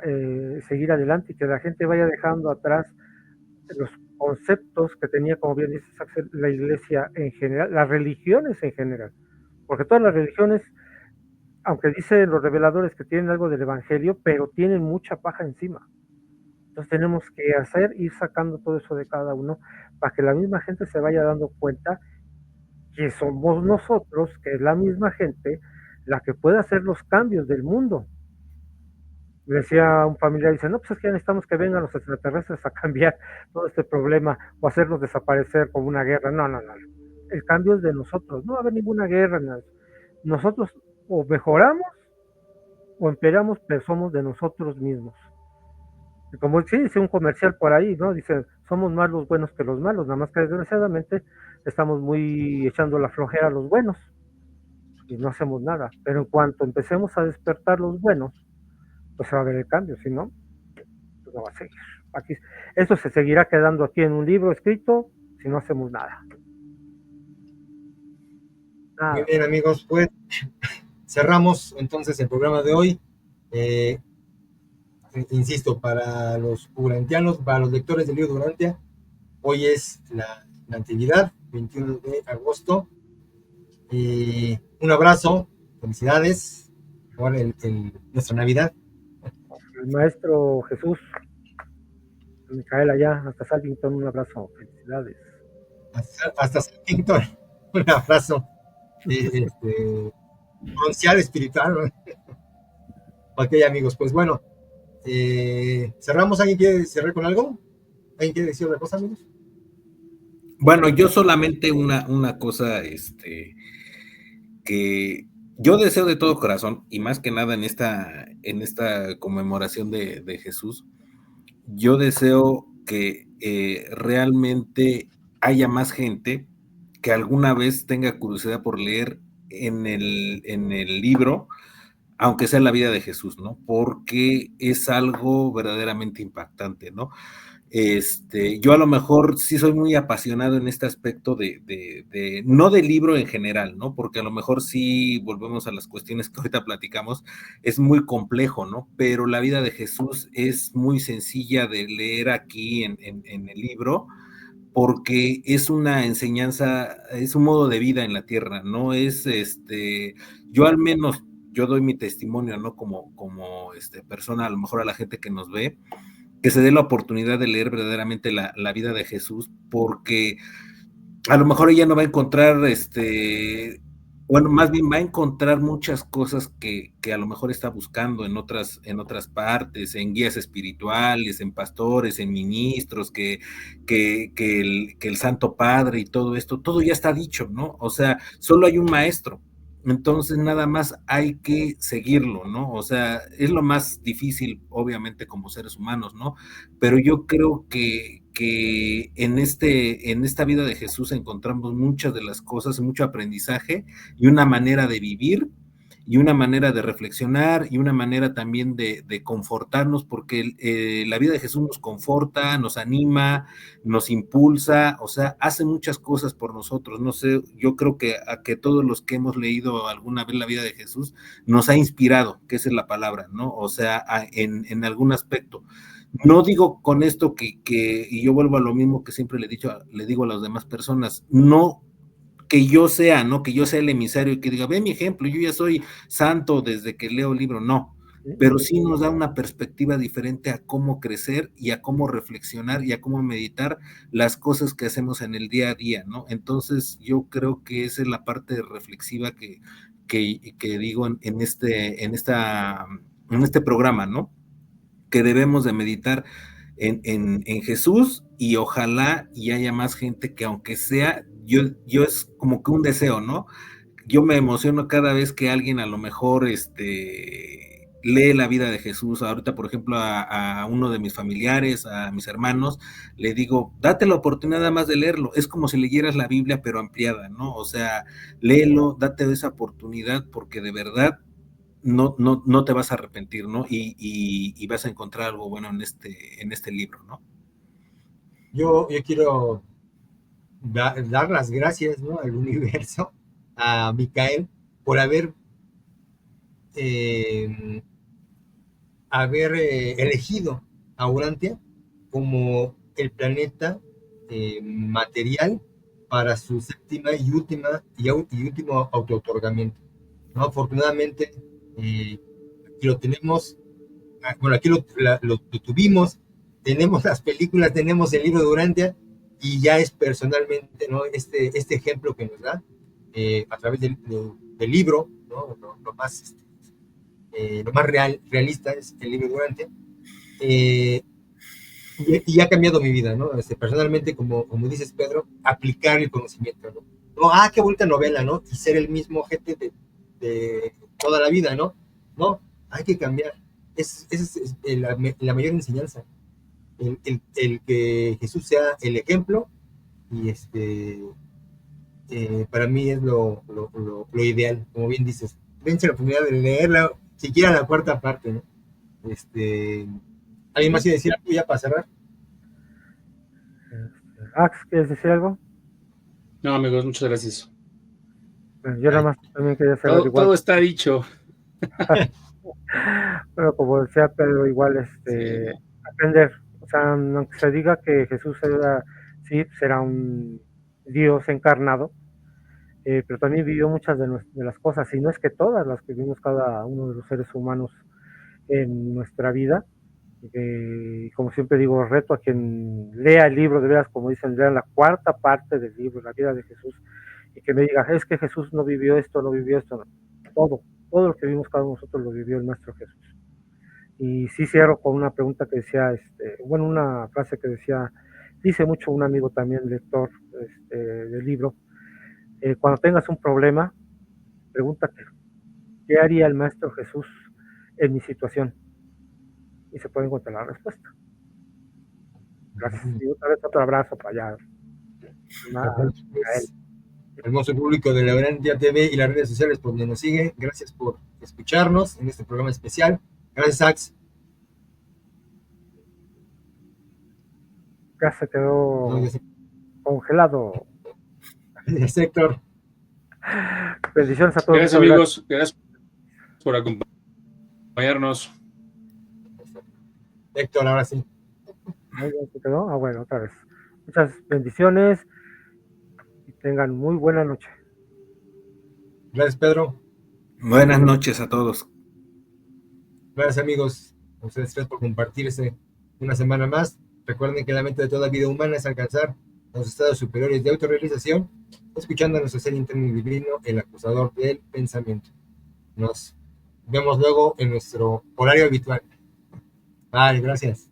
[SPEAKER 3] seguir adelante y que la gente vaya dejando atrás los conceptos que tenía, como bien dice Axel, la iglesia en general, las religiones en general, porque todas las religiones, aunque dicen los reveladores que tienen algo del Evangelio, pero tienen mucha paja encima. Entonces tenemos que ir sacando todo eso de cada uno, para que la misma gente se vaya dando cuenta que somos nosotros, que es la misma gente, la que puede hacer los cambios del mundo. Me decía un familiar, dice, no, pues es que ya necesitamos que vengan los extraterrestres a cambiar todo este problema o hacernos desaparecer como una guerra. No. El cambio es de nosotros, no va a haber ninguna guerra. Nosotros o mejoramos o empeoramos, pero somos de nosotros mismos. Y como sí, dice un comercial por ahí, ¿no? Dice, somos más los buenos que los malos, nada más que desgraciadamente estamos muy echando la flojera a los buenos y no hacemos nada. Pero en cuanto empecemos a despertar los buenos, pues se va a ver el cambio, si no, pues no va a seguir. aquí, esto se seguirá quedando aquí en un libro escrito si no hacemos nada.
[SPEAKER 1] Muy bien, amigos, pues cerramos entonces el programa de hoy. Insisto, para los urantianos, para los lectores del libro de Urantia, hoy es la Natividad, 21 de agosto. Un abrazo, felicidades por nuestra Navidad.
[SPEAKER 3] El maestro Jesús, Micael allá, hasta Salvington, un abrazo, felicidades.
[SPEAKER 1] Hasta Salvington, un abrazo broncear espiritual, ¿no? Ok, amigos, pues bueno, cerramos. ¿Alguien quiere cerrar con algo? ¿Alguien quiere decir otra cosa, amigos?
[SPEAKER 4] Bueno, yo solamente una cosa, que yo deseo de todo corazón, y más que nada en esta conmemoración de Jesús, yo deseo que realmente haya más gente que alguna vez tenga curiosidad por leer en el libro, aunque sea la vida de Jesús, ¿no? Porque es algo verdaderamente impactante, ¿no? Yo a lo mejor sí soy muy apasionado en este aspecto no del libro en general, ¿no? Porque a lo mejor sí volvemos a las cuestiones que ahorita platicamos, es muy complejo, ¿no? Pero la vida de Jesús es muy sencilla de leer aquí en el libro, porque es una enseñanza, es un modo de vida en la tierra, ¿no? Yo al menos, yo doy mi testimonio, ¿no? Como persona, a lo mejor a la gente que nos ve, que se dé la oportunidad de leer verdaderamente la vida de Jesús, porque a lo mejor ella no va a encontrar, bueno, más bien va a encontrar muchas cosas que a lo mejor está buscando en otras partes, en guías espirituales, en pastores, en ministros, que el Santo Padre y todo esto, todo ya está dicho, ¿no? O sea, solo hay un maestro. Entonces nada más hay que seguirlo, ¿no? O sea, es lo más difícil, obviamente, como seres humanos, ¿no? Pero yo creo que en esta vida de Jesús encontramos muchas de las cosas, mucho aprendizaje y una manera de vivir y una manera de reflexionar y una manera también de confortarnos, porque la vida de Jesús nos conforta, nos anima, nos impulsa, o sea, hace muchas cosas por nosotros. No sé, yo creo que todos los que hemos leído alguna vez la vida de Jesús nos ha inspirado, que esa es la palabra, ¿no? O sea, en algún aspecto. No digo con esto y yo vuelvo a lo mismo que siempre le digo a las demás personas, no que yo sea, ¿no? Que yo sea el emisario y que diga, ve mi ejemplo, yo ya soy santo desde que leo el libro, no, pero sí nos da una perspectiva diferente a cómo crecer y a cómo reflexionar y a cómo meditar las cosas que hacemos en el día a día, ¿no? Entonces yo creo que esa es la parte reflexiva que digo en este programa, ¿no? Que debemos de meditar en Jesús y ojalá y haya más gente que aunque sea, yo es como que un deseo, ¿no? Yo me emociono cada vez que alguien a lo mejor lee la vida de Jesús. Ahorita, por ejemplo, a uno de mis familiares, a mis hermanos, le digo, date la oportunidad nada más de leerlo. Es como si leyeras la Biblia, pero ampliada, ¿no? O sea, léelo, date esa oportunidad porque de verdad no te vas a arrepentir, ¿no? Y vas a encontrar algo bueno en este libro, ¿no?
[SPEAKER 1] Yo quiero dar las gracias, ¿no?, al universo, a Micael, por haber elegido a Urantia como el planeta material para su séptima y último auto-otorgamiento, ¿no? Afortunadamente, aquí lo tenemos. Bueno, aquí lo tuvimos, tenemos las películas, tenemos el libro de Urantia, y ya es personalmente, ¿no?, este ejemplo que nos da a través del libro, ¿no? Lo más realista es el libro de Urantia, y ha cambiado mi vida, ¿no? Personalmente, como dices, Pedro, aplicar el conocimiento, ¿no? No, qué bonita novela, ¿no? Y ser el mismo gente de toda la vida, ¿no? No, hay que cambiar. Esa es la mayor enseñanza. El que Jesús sea el ejemplo, y para mí es lo ideal, como bien dices. Dense la oportunidad de leerla, siquiera la cuarta parte, ¿no? ¿Alguien más quiere decir algo ya para cerrar?
[SPEAKER 3] Ax, ¿quieres decir algo?
[SPEAKER 2] No, amigos, muchas gracias.
[SPEAKER 3] Bueno, yo nada más también quería saber
[SPEAKER 2] Todo,
[SPEAKER 3] igual.
[SPEAKER 2] todo está dicho.
[SPEAKER 3] Pero como decía Pedro, igual
[SPEAKER 2] Sí.
[SPEAKER 3] aprender. O sea, aunque se diga que Jesús era, sí, será un Dios encarnado, pero también vivió muchas de las cosas, y no es que todas las que vivimos cada uno de los seres humanos en nuestra vida. Como siempre digo, reto a quien lea el libro, de veras, como dicen, lean la cuarta parte del libro, la vida de Jesús, y que me diga, es que Jesús no vivió esto, no vivió esto, no. Todo lo que vimos cada uno de nosotros lo vivió el Maestro Jesús. Y sí cierro con una pregunta que decía, bueno, una frase que decía, dice mucho un amigo también, lector del libro, cuando tengas un problema, pregúntate, ¿qué haría el Maestro Jesús en mi situación? Y se puede encontrar la respuesta. Gracias. Y otra vez otro abrazo para allá.
[SPEAKER 1] Pues, hermoso público de La Urantia TV y las redes sociales por donde nos sigue, gracias por escucharnos en este programa especial. Gracias, Ax.
[SPEAKER 3] Ya se quedó
[SPEAKER 1] No, ya
[SPEAKER 3] congelado.
[SPEAKER 1] sé. Héctor.
[SPEAKER 3] Bendiciones a todos.
[SPEAKER 2] Gracias, amigos. Gracias por acompañarnos.
[SPEAKER 1] Héctor, ahora sí.
[SPEAKER 3] ¿Se quedó? Ah, bueno, otra vez. Muchas bendiciones y tengan muy buena noche.
[SPEAKER 1] Gracias, Pedro.
[SPEAKER 4] Buenas noches a todos.
[SPEAKER 1] Gracias, amigos. A ustedes tres por compartirse una semana más. Recuerden que la meta de toda vida humana es alcanzar los estados superiores de autorrealización, escuchando a nuestro ser interno y divino, el acusador del pensamiento. Nos vemos luego en nuestro horario habitual. Vale, gracias.